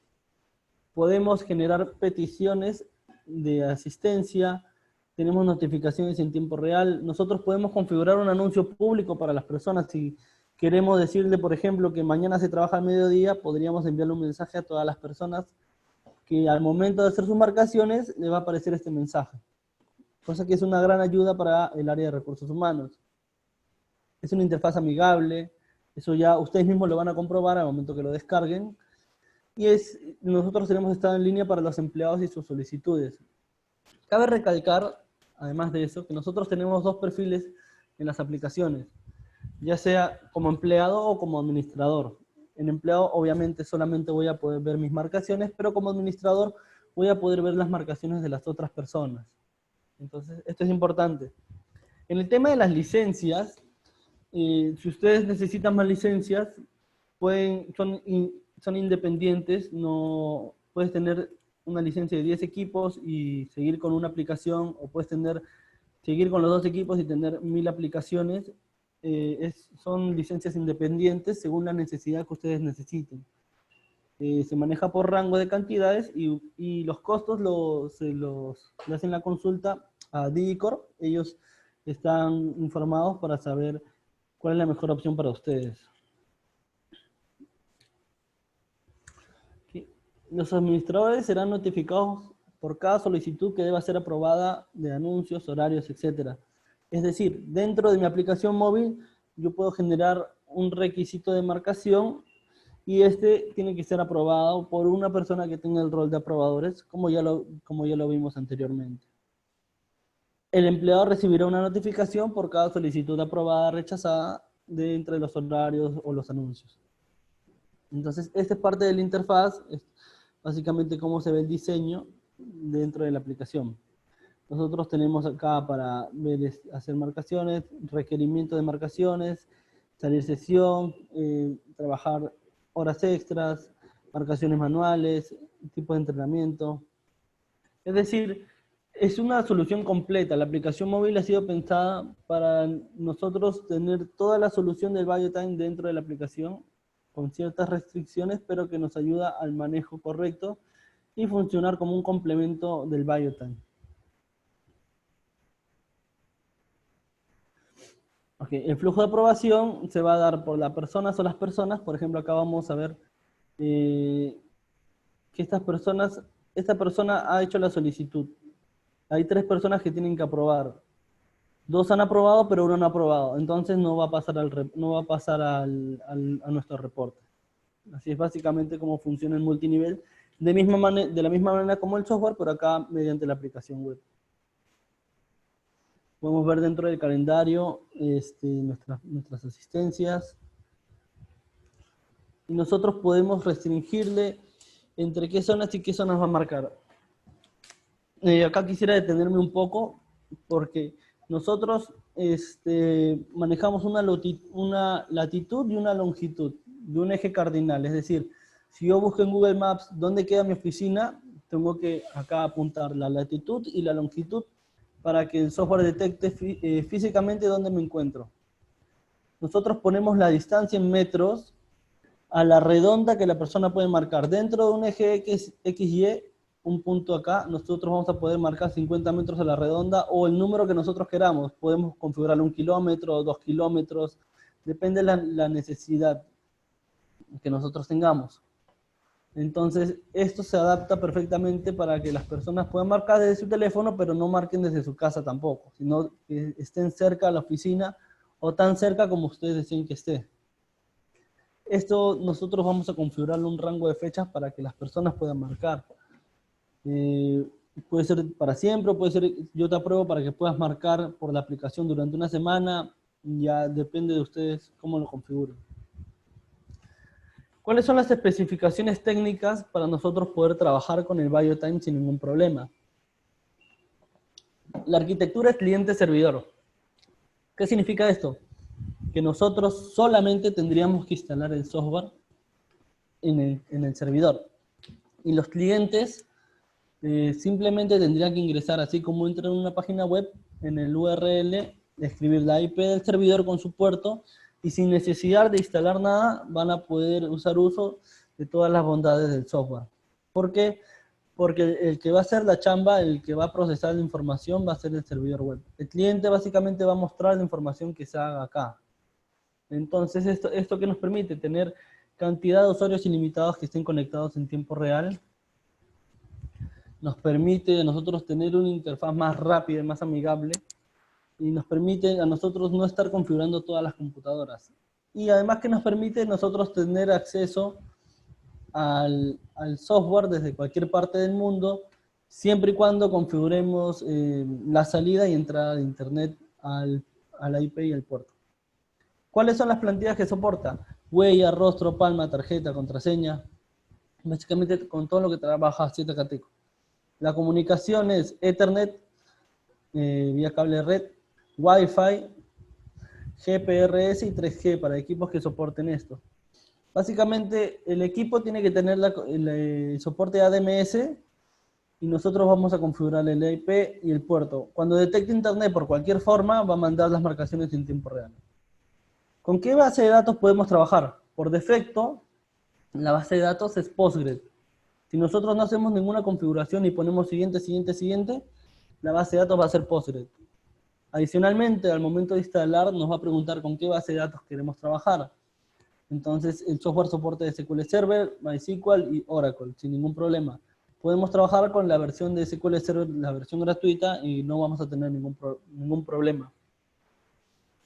Podemos generar peticiones de asistencia, tenemos notificaciones en tiempo real. Nosotros podemos configurar un anuncio público para las personas. Si queremos decirle, por ejemplo, que mañana se trabaja al mediodía, podríamos enviarle un mensaje a todas las personas que al momento de hacer sus marcaciones le va a aparecer este mensaje. Cosa que es una gran ayuda para el área de recursos humanos. Es una interfaz amigable, eso ya ustedes mismos lo van a comprobar al momento que lo descarguen. Y nosotros tenemos estado en línea para los empleados y sus solicitudes. Cabe recalcar, además de eso, que nosotros tenemos dos perfiles en las aplicaciones, ya sea como empleado o como administrador. En empleado, obviamente, solamente voy a poder ver mis marcaciones, pero como administrador voy a poder ver las marcaciones de las otras personas. Entonces, esto es importante. En el tema de las licencias, si ustedes necesitan más licencias, son independientes, no puedes tener una licencia de 10 equipos y seguir con una aplicación, o puedes seguir con los 2 equipos y tener 1000 aplicaciones. Son licencias independientes según la necesidad que ustedes necesiten. Se maneja por rango de cantidades y los costos le hacen la consulta a Digicorp. Ellos están informados para saber cuál es la mejor opción para ustedes. Los administradores serán notificados por cada solicitud que deba ser aprobada de anuncios, horarios, etc. Es decir, dentro de mi aplicación móvil yo puedo generar un requisito de marcación y este tiene que ser aprobado por una persona que tenga el rol de aprobadores, como ya lo vimos anteriormente. El empleado recibirá una notificación por cada solicitud aprobada, rechazada, de entre los horarios o los anuncios. Entonces, esta es parte de la interfaz, es básicamente cómo se ve el diseño dentro de la aplicación. Nosotros tenemos acá para hacer marcaciones, requerimiento de marcaciones, salir sesión, trabajar horas extras, marcaciones manuales, tipo de entrenamiento. Es decir, es una solución completa. La aplicación móvil ha sido pensada para nosotros tener toda la solución del BioTime dentro de la aplicación, con ciertas restricciones, pero que nos ayuda al manejo correcto y funcionar como un complemento del BioTime. Okay. El flujo de aprobación se va a dar por las personas o las personas. Por ejemplo, acá vamos a ver que esta persona ha hecho la solicitud. Hay 3 personas que tienen que aprobar. 2 han aprobado, pero 1 no ha aprobado. Entonces no va a pasar a nuestro reporte. Así es básicamente cómo funciona el multinivel. De la misma manera como el software, pero acá mediante la aplicación web. Podemos ver dentro del calendario nuestras asistencias. Y nosotros podemos restringirle entre qué zonas y qué zonas va a marcar. Acá quisiera detenerme un poco porque nosotros manejamos una latitud y una longitud de un eje cardinal. Es decir, si yo busco en Google Maps dónde queda mi oficina, tengo que acá apuntar la latitud y la longitud para que el software detecte físicamente dónde me encuentro. Nosotros ponemos la distancia en metros a la redonda que la persona puede marcar. Dentro de un eje XY, un punto acá, nosotros vamos a poder marcar 50 metros a la redonda o el número que nosotros queramos. Podemos configurar 1 kilómetro, 2 kilómetros, depende de la necesidad que nosotros tengamos. Entonces, esto se adapta perfectamente para que las personas puedan marcar desde su teléfono, pero no marquen desde su casa tampoco, sino que estén cerca de la oficina o tan cerca como ustedes deseen que esté. Esto nosotros vamos a configurarle un rango de fechas para que las personas puedan marcar. Puede ser para siempre, puede ser yo te apruebo para que puedas marcar por la aplicación durante una semana, ya depende de ustedes cómo lo configuren. ¿Cuáles son las especificaciones técnicas para nosotros poder trabajar con el BioTime sin ningún problema? La arquitectura es cliente-servidor. ¿Qué significa esto? Que nosotros solamente tendríamos que instalar el software en el servidor. Y los clientes simplemente tendrían que ingresar, así como entran en una página web, en el URL, escribir la IP del servidor con su puerto, y sin necesidad de instalar nada, van a poder usar uso de todas las bondades del software. ¿Por qué? Porque el que va a hacer la chamba, el que va a procesar la información, va a ser el servidor web. El cliente básicamente va a mostrar la información que se haga acá. Entonces, ¿esto qué nos permite? Tener cantidad de usuarios ilimitados que estén conectados en tiempo real. Nos permite a nosotros tener una interfaz más rápida y más amigable. Y nos permite a nosotros no estar configurando todas las computadoras. Y además que nos permite nosotros tener acceso al software desde cualquier parte del mundo, siempre y cuando configuremos la salida y entrada de internet a la IP y al puerto. ¿Cuáles son las plantillas que soporta? Huella, rostro, palma, tarjeta, contraseña. Básicamente con todo lo que trabaja ZKTeco. La comunicación es Ethernet, vía cable de red, Wi-Fi, GPRS y 3G para equipos que soporten esto. Básicamente el equipo tiene que tener el soporte ADMS y nosotros vamos a configurar el IP y el puerto. Cuando detecte internet por cualquier forma, va a mandar las marcaciones en tiempo real. ¿Con qué base de datos podemos trabajar? Por defecto, la base de datos es Postgres. Si nosotros no hacemos ninguna configuración y ponemos siguiente, la base de datos va a ser Postgres. Adicionalmente, al momento de instalar, nos va a preguntar con qué base de datos queremos trabajar. Entonces, el software soporta SQL Server, MySQL y Oracle, sin ningún problema. Podemos trabajar con la versión de SQL Server, la versión gratuita, y no vamos a tener ningún problema.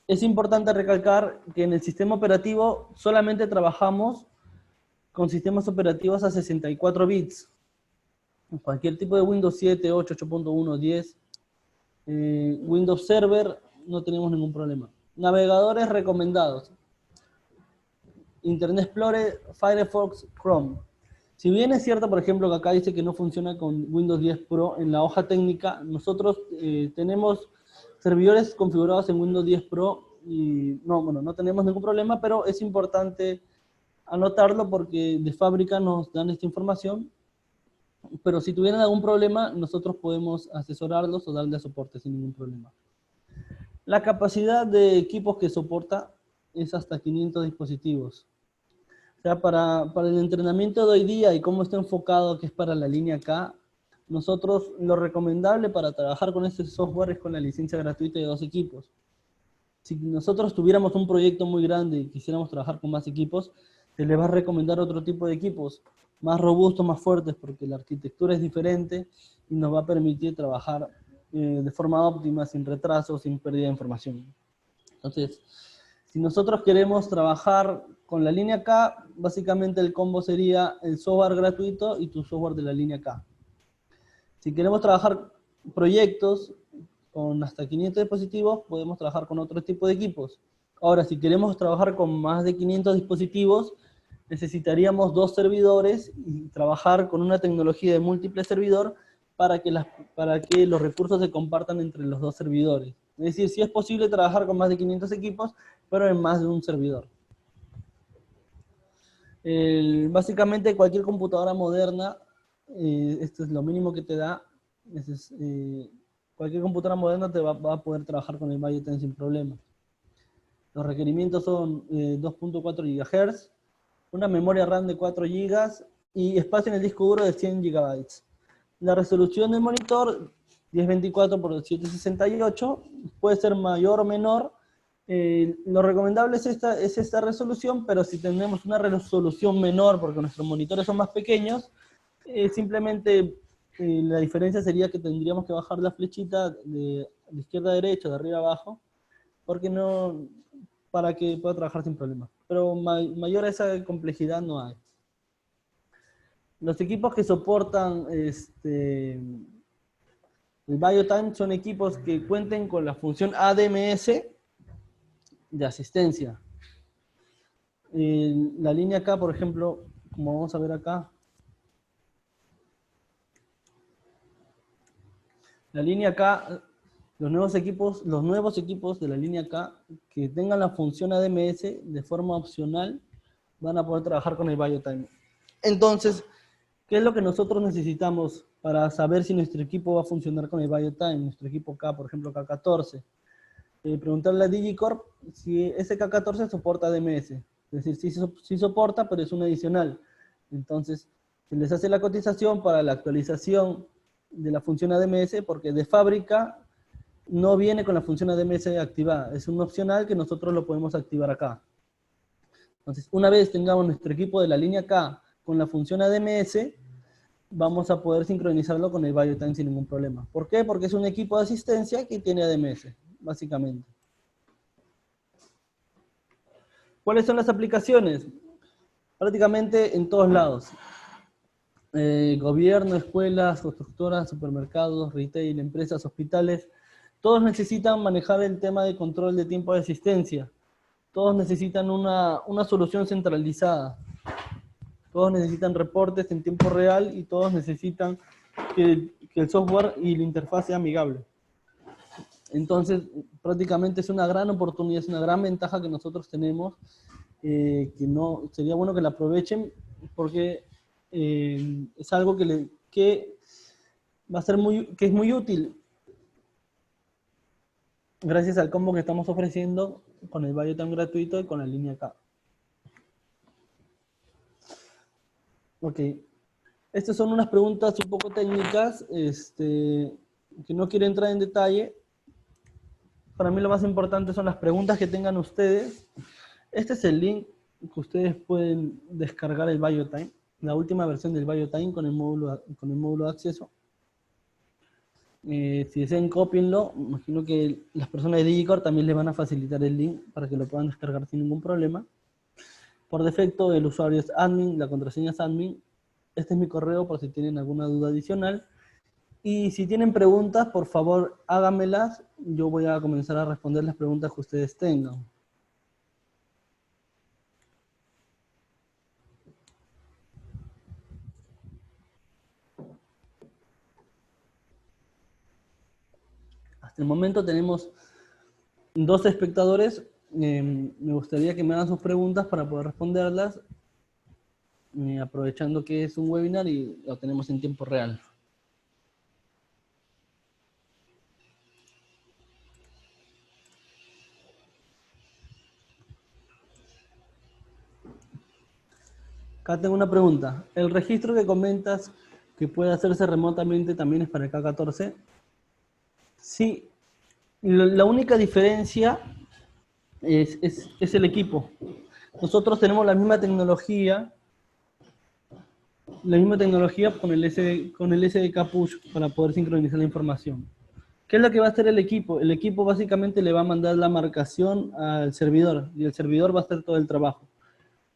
Es importante recalcar que en el sistema operativo solamente trabajamos con sistemas operativos a 64 bits. Cualquier tipo de Windows 7, 8, 8.1, 10, Windows Server, no tenemos ningún problema. Navegadores recomendados: Internet Explorer, Firefox, Chrome. Si bien es cierto, por ejemplo, que acá dice que no funciona con Windows 10 Pro, en la hoja técnica nosotros tenemos servidores configurados en Windows 10 Pro y no tenemos ningún problema, pero es importante anotarlo porque de fábrica nos dan esta información. Pero si tuvieran algún problema, nosotros podemos asesorarlos o darle soporte sin ningún problema. La capacidad de equipos que soporta es hasta 500 dispositivos. O sea, para el entrenamiento de hoy día y cómo está enfocado, que es para la línea K, nosotros lo recomendable para trabajar con este software es con la licencia gratuita de 2 equipos. Si nosotros tuviéramos un proyecto muy grande y quisiéramos trabajar con más equipos, se les va a recomendar otro tipo de equipos, más robustos, más fuertes, porque la arquitectura es diferente y nos va a permitir trabajar de forma óptima, sin retrasos, sin pérdida de información. Entonces, si nosotros queremos trabajar con la línea K, básicamente el combo sería el software gratuito y tu software de la línea K. Si queremos trabajar proyectos con hasta 500 dispositivos podemos trabajar con otro tipo de equipos. Ahora, si queremos trabajar con más de 500 dispositivos, necesitaríamos 2 servidores y trabajar con una tecnología de múltiple servidor para que los recursos se compartan entre los 2 servidores. Es decir, sí es posible trabajar con más de 500 equipos, pero en más de un servidor. Básicamente cualquier computadora moderna, esto es lo mínimo que te da, cualquier computadora moderna va a poder trabajar con el BioTime sin problema. Los requerimientos son 2.4 GHz, una memoria RAM de 4 GB y espacio en el disco duro de 100 GB. La resolución del monitor, 1024 por 768, puede ser mayor o menor. Lo recomendable es esta resolución, pero si tenemos una resolución menor, porque nuestros monitores son más pequeños, simplemente la diferencia sería que tendríamos que bajar la flechita de izquierda a derecha, de arriba a abajo, porque no, para que pueda trabajar sin problema. Pero mayor a esa complejidad no hay. Los equipos que soportan el BioTime son equipos que cuenten con la función ADMS de asistencia. La línea K, por ejemplo, como vamos a ver acá, la línea K, los nuevos equipos de la línea K que tengan la función ADMS de forma opcional van a poder trabajar con el BioTime. Entonces, ¿qué es lo que nosotros necesitamos para saber si nuestro equipo va a funcionar con el BioTime? Nuestro equipo K, por ejemplo, K14. Preguntarle a Digicorp si ese K14 soporta ADMS. Es decir, sí soporta, pero es un adicional. Entonces, se les hace la cotización para la actualización de la función ADMS, porque de fábrica no viene con la función ADMS activada. Es un opcional que nosotros lo podemos activar acá. Entonces, una vez tengamos nuestro equipo de la línea K con la función ADMS, vamos a poder sincronizarlo con el BioTime sin ningún problema. ¿Por qué? Porque es un equipo de asistencia que tiene ADMS, básicamente. ¿Cuáles son las aplicaciones? Prácticamente en todos lados. Gobierno, escuelas, constructoras, supermercados, retail, empresas, hospitales, todos necesitan manejar el tema de control de tiempo de asistencia. Todos necesitan una solución centralizada. Todos necesitan reportes en tiempo real y todos necesitan que el software y la interfaz sea amigable. Entonces, prácticamente es una gran oportunidad, es una gran ventaja que nosotros tenemos, que no, sería bueno que la aprovechen porque es algo que va a ser que es muy útil gracias al combo que estamos ofreciendo con el BioTime gratuito y con la línea K. Ok. Estas son unas preguntas un poco técnicas, que no quiero entrar en detalle. Para mí lo más importante son las preguntas que tengan ustedes. Este es el link que ustedes pueden descargar el BioTime, la última versión del BioTime con el módulo de acceso. Si desean, cópienlo. Imagino que las personas de Digicorp también les van a facilitar el link para que lo puedan descargar sin ningún problema. Por defecto, el usuario es admin, la contraseña es admin. Este es mi correo por si tienen alguna duda adicional. Y si tienen preguntas, por favor, háganmelas. Yo voy a comenzar a responder las preguntas que ustedes tengan. Hasta el momento tenemos 12 espectadores. Me gustaría que me hagan sus preguntas para poder responderlas, aprovechando que es un webinar y lo tenemos en tiempo real. Acá tengo una pregunta. ¿El registro que comentas que puede hacerse remotamente también es para el K14? Sí. La única diferencia es el equipo. Nosotros tenemos la misma tecnología con el SDK Push para poder sincronizar la información. ¿Qué es lo que va a hacer el equipo? El equipo básicamente le va a mandar la marcación al servidor y el servidor va a hacer todo el trabajo.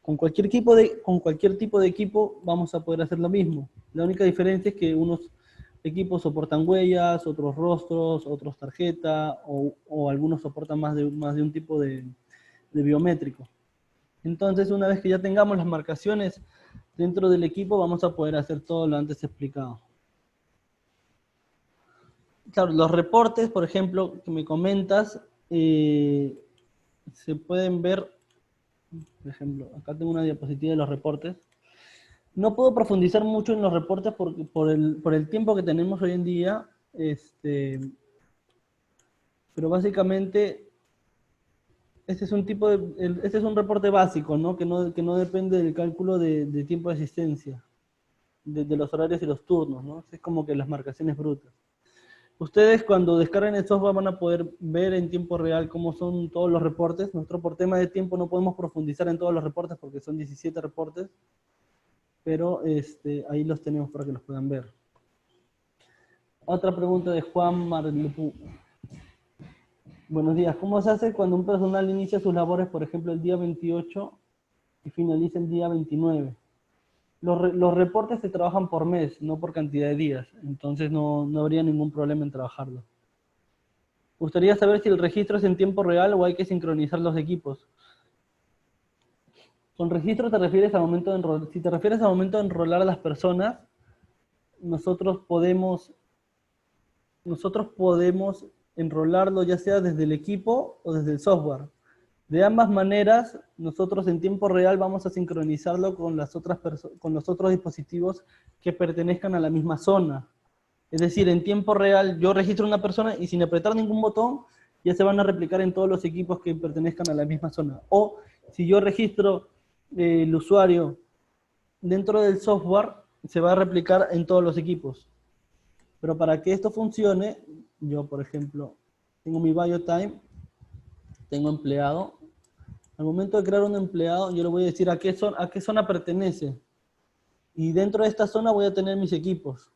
Con cualquier tipo de equipo vamos a poder hacer lo mismo. La única diferencia es que unos equipos soportan huellas, otros rostros, otros tarjeta, o algunos soportan más de un tipo de biométrico. Entonces, una vez que ya tengamos las marcaciones dentro del equipo, vamos a poder hacer todo lo antes explicado. Claro, los reportes, por ejemplo, que me comentas, se pueden ver, por ejemplo, acá tengo una diapositiva de los reportes. No puedo profundizar mucho en los reportes porque por el tiempo que tenemos hoy en día, pero básicamente este es un este es un reporte básico, ¿no? Que no depende del cálculo de tiempo de asistencia, de los horarios y los turnos, ¿no? Es como que las marcaciones brutas. Ustedes cuando descarguen el software van a poder ver en tiempo real cómo son todos los reportes. Nosotros por tema de tiempo no podemos profundizar en todos los reportes porque son 17 reportes, pero ahí los tenemos para que los puedan ver. Otra pregunta de Juan Marlepú. Buenos días. ¿Cómo se hace cuando un personal inicia sus labores, por ejemplo, el día 28 y finaliza el día 29? Los reportes se trabajan por mes, no por cantidad de días. Entonces no habría ningún problema en trabajarlo. Gustaría saber si el registro es en tiempo real o hay que sincronizar los equipos. Con registro te refieres al momento de enrolar. Si te refieres al momento de enrolar a las personas, nosotros podemos enrolarlo ya sea desde el equipo o desde el software. De ambas maneras, nosotros en tiempo real vamos a sincronizarlo con los otros dispositivos que pertenezcan a la misma zona. Es decir, en tiempo real yo registro una persona y sin apretar ningún botón ya se van a replicar en todos los equipos que pertenezcan a la misma zona. O si yo registro el usuario dentro del software, se va a replicar en todos los equipos. Pero para que esto funcione, yo por ejemplo, tengo mi BioTime, tengo empleado. Al momento de crear un empleado, yo le voy a decir a qué zona pertenece. Y dentro de esta zona voy a tener mis equipos.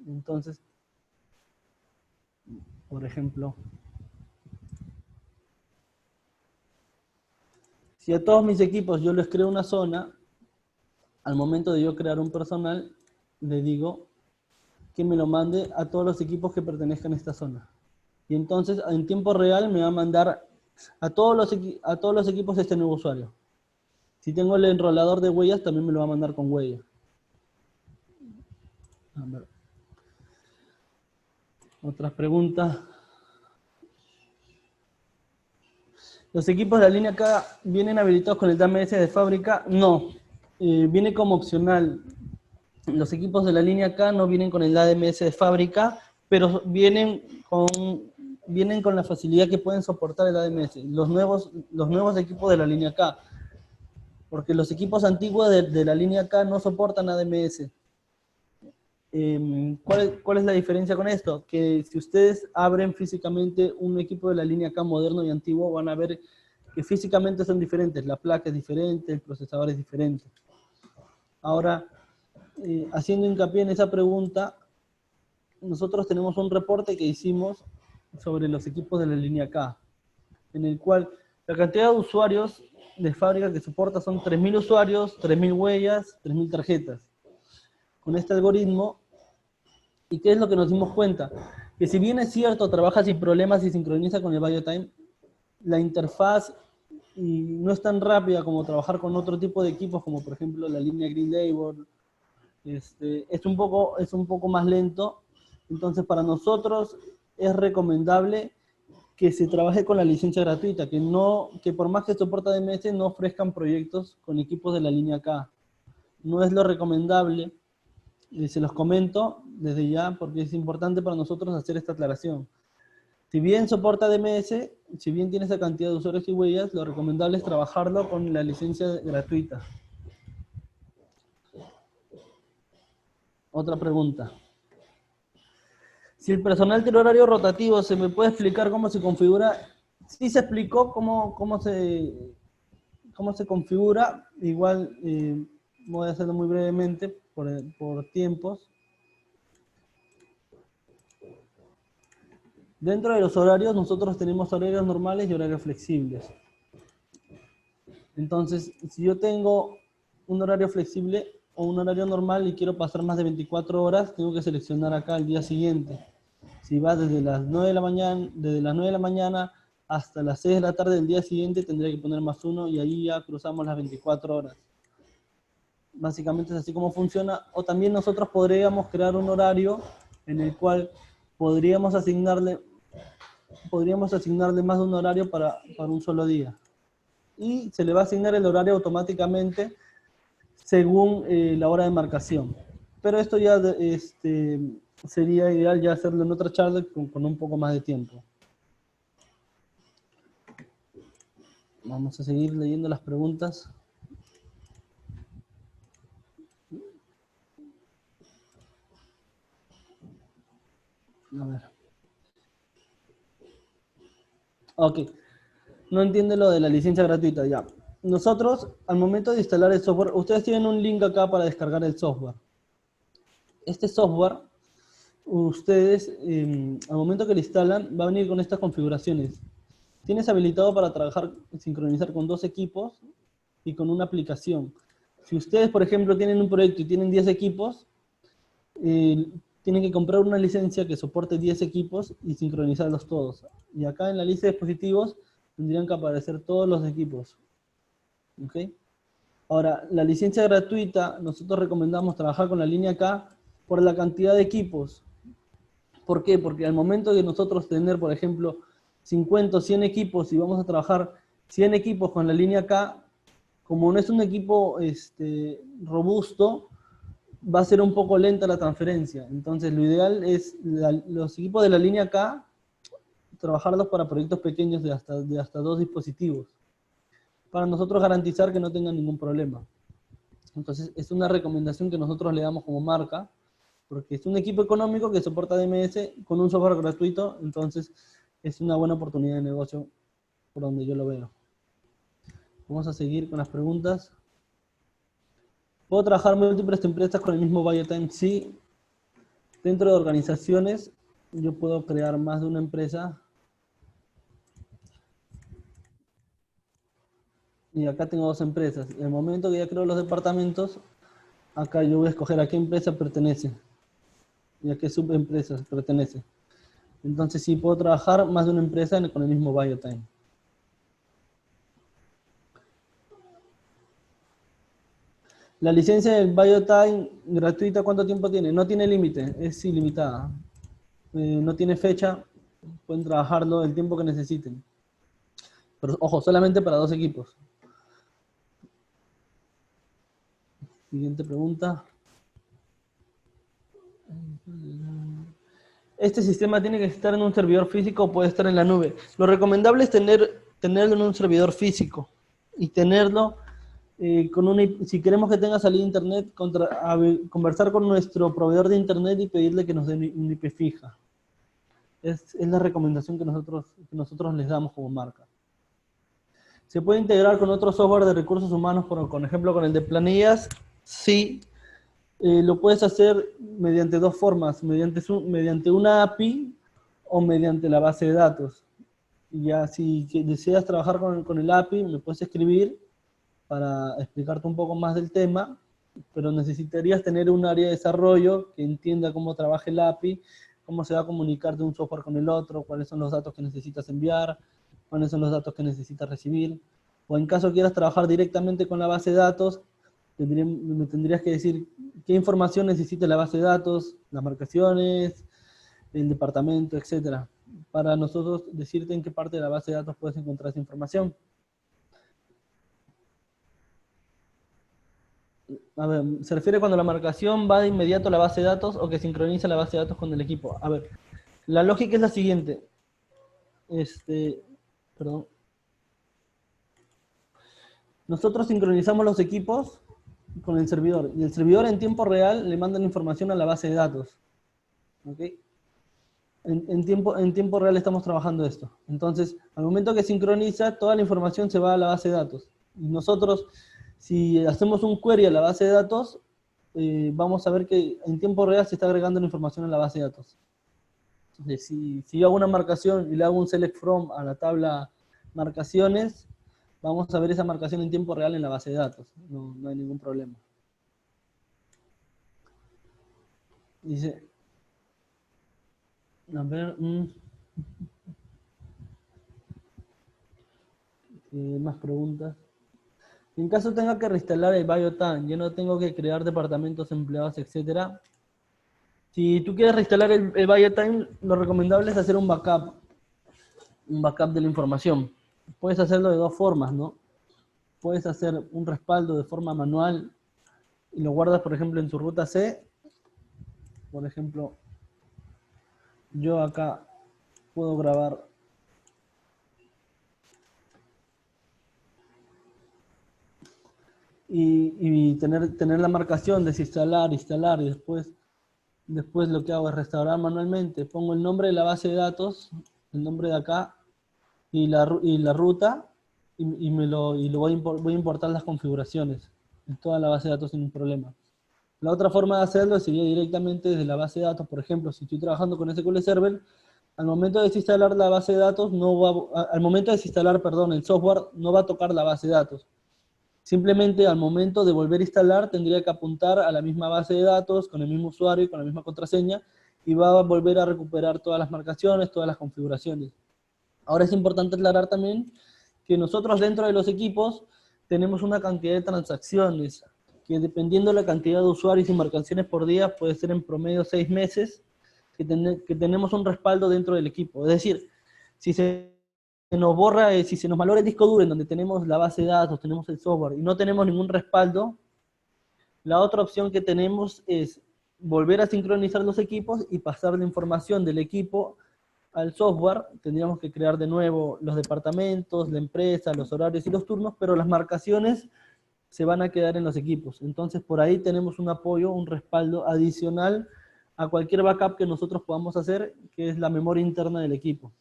Entonces, por ejemplo, si a todos mis equipos yo les creo una zona, al momento de yo crear un personal, le digo que me lo mande a todos los equipos que pertenezcan a esta zona. Y entonces, en tiempo real, me va a mandar a todos los equipos este nuevo usuario. Si tengo el enrolador de huellas, también me lo va a mandar con huella. A ver. Otras preguntas. ¿Los equipos de la línea K vienen habilitados con el DMS de fábrica? No. Viene como opcional. Los equipos de la línea K no vienen con el ADMS de fábrica, pero vienen con la facilidad que pueden soportar el ADMS. Los nuevos equipos de la línea K. Porque los equipos antiguos de la línea K no soportan ADMS. ¿Cuál es la diferencia con esto? Que si ustedes abren físicamente un equipo de la línea K moderno y antiguo, van a ver que físicamente son diferentes. La placa es diferente, el procesador es diferente. Ahora, haciendo hincapié en esa pregunta, nosotros tenemos un reporte que hicimos sobre los equipos de la línea K, en el cual la cantidad de usuarios de fábrica que soporta son 3.000 usuarios, 3.000 huellas, 3.000 tarjetas. Con este algoritmo, ¿y qué es lo que nos dimos cuenta? Que si bien es cierto, trabaja sin problemas y sincroniza con el BioTime, la interfaz no es tan rápida como trabajar con otro tipo de equipos, como por ejemplo la línea Green Label. Es un poco más lento. Entonces para nosotros es recomendable que se trabaje con la licencia gratuita, que por más que soporta DMS no ofrezcan proyectos con equipos de la línea K. No es lo recomendable, se los comento desde ya porque es importante para nosotros hacer esta aclaración. Si bien soporta DMS, si bien tiene esa cantidad de usuarios y huellas, lo recomendable es trabajarlo con la licencia gratuita. Otra pregunta. Si el personal tiene horario rotativo, ¿se me puede explicar cómo se configura? Sí se explicó cómo se configura. Igual voy a hacerlo muy brevemente por tiempos. Dentro de los horarios, nosotros tenemos horarios normales y horarios flexibles. Entonces, si yo tengo un horario flexible, o un horario normal y quiero pasar más de 24 horas, tengo que seleccionar acá el día siguiente. Si va desde las 9 de la mañana, hasta las 6 de la tarde del día siguiente, tendría que poner +1 y ahí ya cruzamos las 24 horas. Básicamente es así como funciona. O también nosotros podríamos crear un horario en el cual podríamos asignarle más de un horario para un solo día. Y se le va a asignar el horario automáticamente según la hora de marcación. Pero esto ya sería ideal ya hacerlo en otra charla con un poco más de tiempo. Vamos a seguir leyendo las preguntas. A ver. Ok. No entiende lo de la licencia gratuita, ya. Nosotros, al momento de instalar el software, ustedes tienen un link acá para descargar el software. Este software, ustedes, al momento que lo instalan, va a venir con estas configuraciones. Tienes habilitado para trabajar, sincronizar con 2 equipos y con una aplicación. Si ustedes, por ejemplo, tienen un proyecto y tienen 10 equipos, tienen que comprar una licencia que soporte 10 equipos y sincronizarlos todos. Y acá en la lista de dispositivos tendrían que aparecer todos los equipos. ¿Ok? Ahora, la licencia gratuita, nosotros recomendamos trabajar con la línea K por la cantidad de equipos. ¿Por qué? Porque al momento de nosotros tener, por ejemplo, 50 o 100 equipos y vamos a trabajar 100 equipos con la línea K, como no es un equipo robusto, va a ser un poco lenta la transferencia. Entonces, lo ideal es los equipos de la línea K, trabajarlos para proyectos pequeños de hasta 2 dispositivos, para nosotros garantizar que no tengan ningún problema. Entonces, es una recomendación que nosotros le damos como marca, porque es un equipo económico que soporta DMS con un software gratuito, entonces es una buena oportunidad de negocio por donde yo lo veo. Vamos a seguir con las preguntas. ¿Puedo trabajar múltiples empresas con el mismo BioTime? Sí. Dentro de organizaciones, yo puedo crear más de una empresa. Y acá tengo 2 empresas. En el momento que ya creo los departamentos, acá yo voy a escoger a qué empresa pertenece y a qué subempresa pertenece. Entonces sí puedo trabajar más de una empresa con el mismo BioTime. La licencia del BioTime gratuita, ¿cuánto tiempo tiene? No tiene límite, es ilimitada. No tiene fecha, pueden trabajarlo el tiempo que necesiten. Pero ojo, solamente para 2 equipos. Siguiente pregunta. ¿Este sistema tiene que estar en un servidor físico o puede estar en la nube? Lo recomendable es tenerlo en un servidor físico y tenerlo si queremos que tenga salida a internet, conversar con nuestro proveedor de internet y pedirle que nos dé un IP fija. Es la recomendación que nosotros les damos como marca. ¿Se puede integrar con otro software de recursos humanos, por ejemplo con el de planillas? Sí. Lo puedes hacer mediante 2 formas, mediante una API o mediante la base de datos. Y ya si deseas trabajar con el API, me puedes escribir para explicarte un poco más del tema, pero necesitarías tener un área de desarrollo que entienda cómo trabaja el API, cómo se va a comunicar de un software con el otro, cuáles son los datos que necesitas enviar, cuáles son los datos que necesitas recibir. O en caso quieras trabajar directamente con la base de datos, me tendrías que decir qué información necesita la base de datos, las marcaciones, el departamento, etcétera, para nosotros decirte en qué parte de la base de datos puedes encontrar esa información. A ver, ¿se refiere cuando la marcación va de inmediato a la base de datos o que sincroniza la base de datos con el equipo? A ver, la lógica es la siguiente. Perdón. Nosotros sincronizamos los equipos con el servidor y el servidor en tiempo real le manda la información a la base de datos. ¿Ok? En tiempo real estamos trabajando esto. Entonces, al momento que sincroniza, toda la información se va a la base de datos. Y nosotros, si hacemos un query a la base de datos, vamos a ver que en tiempo real se está agregando la información a la base de datos. Entonces, si yo hago una marcación y le hago un select from a la tabla marcaciones, vamos a ver esa marcación en tiempo real en la base de datos. No hay ningún problema. Dice, a ver, más preguntas. En caso tenga que reinstalar el BioTan, yo no tengo que crear departamentos, empleados, etcétera. Si tú quieres reinstalar el BioTime, lo recomendable es hacer un backup de la información. Puedes hacerlo de dos formas, ¿no? Puedes hacer un respaldo de forma manual y lo guardas, por ejemplo, en tu ruta C. Por ejemplo, yo acá puedo grabar y tener la marcación, desinstalar, instalar y después lo que hago es restaurar manualmente. Pongo el nombre de la base de datos, el nombre de acá y la ruta y lo voy a importar las configuraciones en toda la base de datos sin un problema. La otra forma de hacerlo sería directamente desde la base de datos. Por ejemplo, si estoy trabajando con SQL Server, al momento de desinstalar la base de datos, al momento de desinstalar, perdón, el software, no va a tocar la base de datos. Simplemente al momento de volver a instalar, tendría que apuntar a la misma base de datos, con el mismo usuario y con la misma contraseña, y va a volver a recuperar todas las marcaciones, todas las configuraciones. Ahora es importante aclarar también que nosotros dentro de los equipos tenemos una cantidad de transacciones que dependiendo de la cantidad de usuarios y marcaciones por día puede ser en promedio 6 meses que tenemos un respaldo dentro del equipo. Es decir, si se nos borra, si se nos malora el disco duro en donde tenemos la base de datos, tenemos el software y no tenemos ningún respaldo, la otra opción que tenemos es volver a sincronizar los equipos y pasar la información del equipo al software. Tendríamos que crear de nuevo los departamentos, la empresa, los horarios y los turnos, pero las marcaciones se van a quedar en los equipos. Entonces, por ahí tenemos un apoyo, un respaldo adicional a cualquier backup que nosotros podamos hacer, que es la memoria interna del equipo.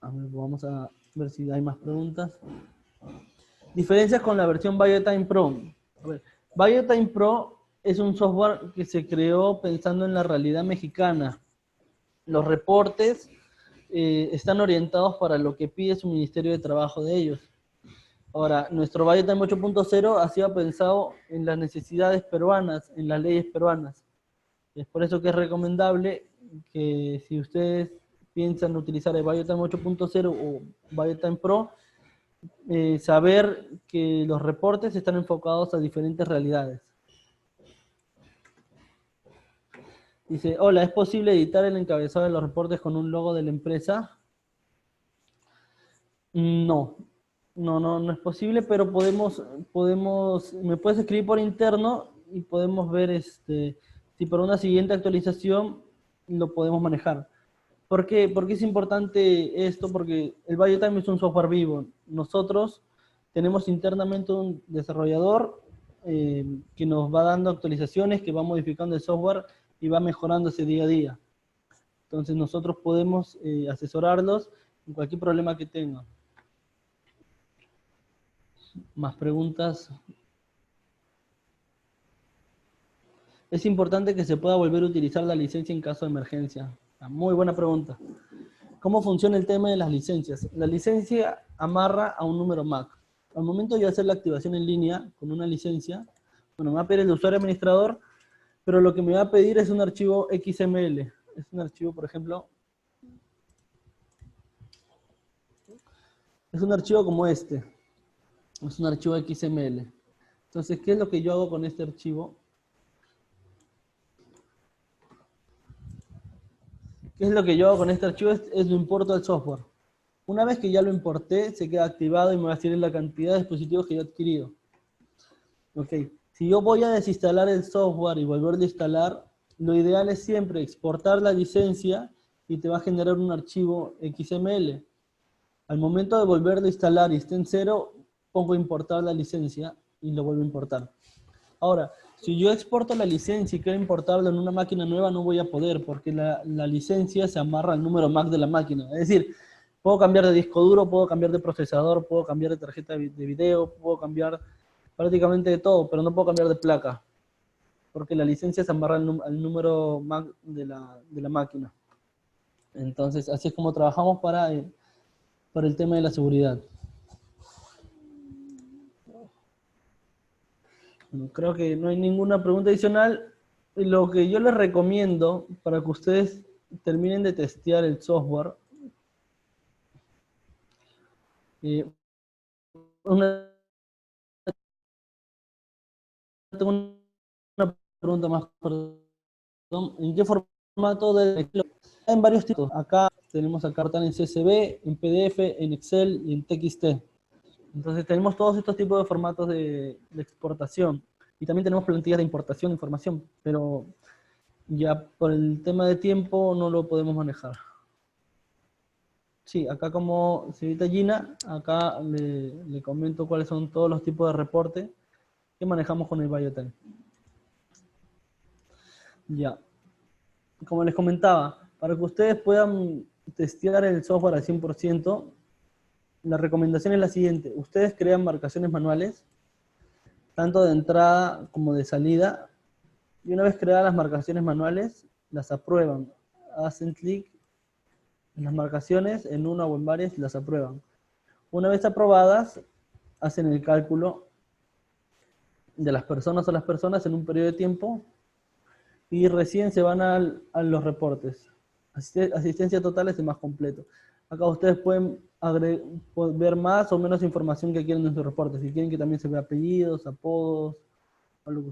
A ver, vamos a ver si hay más preguntas. Diferencias con la versión BioTime Pro. A ver, BioTime Pro es un software que se creó pensando en la realidad mexicana. Los reportes están orientados para lo que pide su Ministerio de Trabajo de ellos. Ahora, nuestro BioTime 8.0 ha sido pensado en las necesidades peruanas, en las leyes peruanas. Es por eso que es recomendable que si ustedes piensan utilizar el BioTime 8.0 o BioTime Pro, saber que los reportes están enfocados a diferentes realidades. Dice, hola, ¿es posible editar el encabezado de los reportes con un logo de la empresa? No, no es posible, pero me puedes escribir por interno y podemos ver si por una siguiente actualización lo podemos manejar. ¿Por qué es importante esto? Porque el BioTime es un software vivo. Nosotros tenemos internamente un desarrollador que nos va dando actualizaciones, que va modificando el software y va mejorándose día a día. Entonces nosotros podemos asesorarlos en cualquier problema que tengan. Más preguntas. Es importante que se pueda volver a utilizar la licencia en caso de emergencia. Muy buena pregunta. ¿Cómo funciona el tema de las licencias? La licencia amarra a un número MAC. Al momento de hacer la activación en línea con una licencia, bueno, me va a pedir el usuario administrador, pero lo que me va a pedir es un archivo XML. Es un archivo, por ejemplo, es un archivo como este. Es un archivo XML. Entonces, ¿qué es lo que yo hago con este archivo? ¿Qué es lo que yo hago con este archivo? Es lo importo al software. Una vez que ya lo importé, se queda activado y me va a decir la cantidad de dispositivos que yo he adquirido. Ok, si yo voy a desinstalar el software y volverlo a instalar, lo ideal es siempre exportar la licencia y te va a generar un archivo XML. Al momento de volverlo a instalar y esté en cero, pongo importar la licencia y lo vuelvo a importar. Ahora, si yo exporto la licencia y quiero importarlo en una máquina nueva, no voy a poder porque la licencia se amarra al número MAC de la máquina. Es decir, puedo cambiar de disco duro, puedo cambiar de procesador, puedo cambiar de tarjeta de video, puedo cambiar prácticamente de todo, pero no puedo cambiar de placa porque la licencia se amarra al número MAC de la máquina. Entonces, así es como trabajamos para el tema de la seguridad. Bueno, creo que no hay ninguna pregunta adicional. Lo que yo les recomiendo para que ustedes terminen de testear el software, una, tengo una pregunta más, perdón. ¿En qué formato de en varios tipos? Acá tenemos acá en CSV, en PDF, en Excel y en TXT. Entonces tenemos todos estos tipos de formatos de exportación. Y también tenemos plantillas de importación de información, pero ya por el tema de tiempo no lo podemos manejar. Sí, acá como señorita Gina, acá le comento cuáles son todos los tipos de reporte que manejamos con el Biotank. Ya, como les comentaba, para que ustedes puedan testear el software al 100%, la recomendación es la siguiente. Ustedes crean marcaciones manuales, tanto de entrada como de salida, y una vez creadas las marcaciones manuales, las aprueban. Hacen clic en las marcaciones, en una o en varias, y las aprueban. Una vez aprobadas, hacen el cálculo de las personas o las personas en un periodo de tiempo y recién se van a los reportes. Asistencia total es el más completo. Acá ustedes pueden ver más o menos información que quieren en sus reportes. Si quieren que también se vea apellidos, apodos, o lo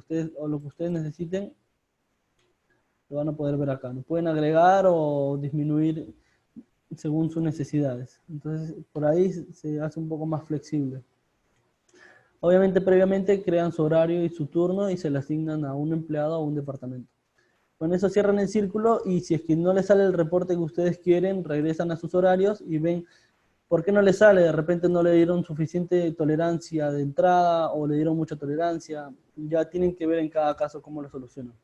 que ustedes necesiten, lo van a poder ver acá. Lo pueden agregar o disminuir según sus necesidades. Entonces, por ahí se hace un poco más flexible. Obviamente, previamente crean su horario y su turno y se le asignan a un empleado o a un departamento. Con eso cierran el círculo y si es que no les sale el reporte que ustedes quieren, regresan a sus horarios y ven por qué no les sale. De repente no le dieron suficiente tolerancia de entrada o le dieron mucha tolerancia. Ya tienen que ver en cada caso cómo lo solucionan.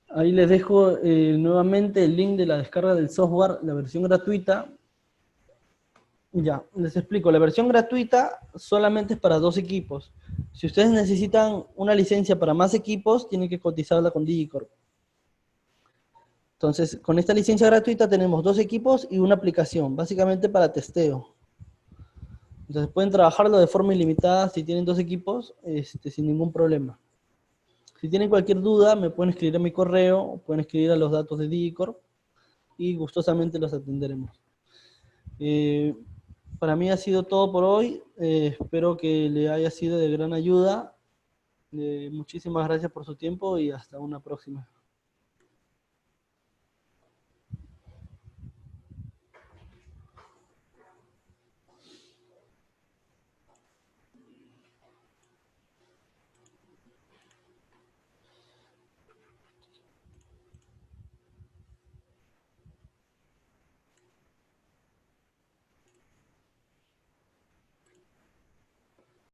Ahí les dejo nuevamente el link de la descarga del software, la versión gratuita. Ya, les explico. La versión gratuita solamente es para 2 equipos. Si ustedes necesitan una licencia para más equipos, tienen que cotizarla con Digicorp. Entonces, con esta licencia gratuita tenemos 2 equipos y una aplicación, básicamente para testeo. Entonces pueden trabajarlo de forma ilimitada si tienen 2 equipos, sin ningún problema. Si tienen cualquier duda, me pueden escribir a mi correo, pueden escribir a los datos de Digicorp y gustosamente los atenderemos. Para mí ha sido todo por hoy. Espero que le haya sido de gran ayuda. Muchísimas gracias por su tiempo y hasta una próxima.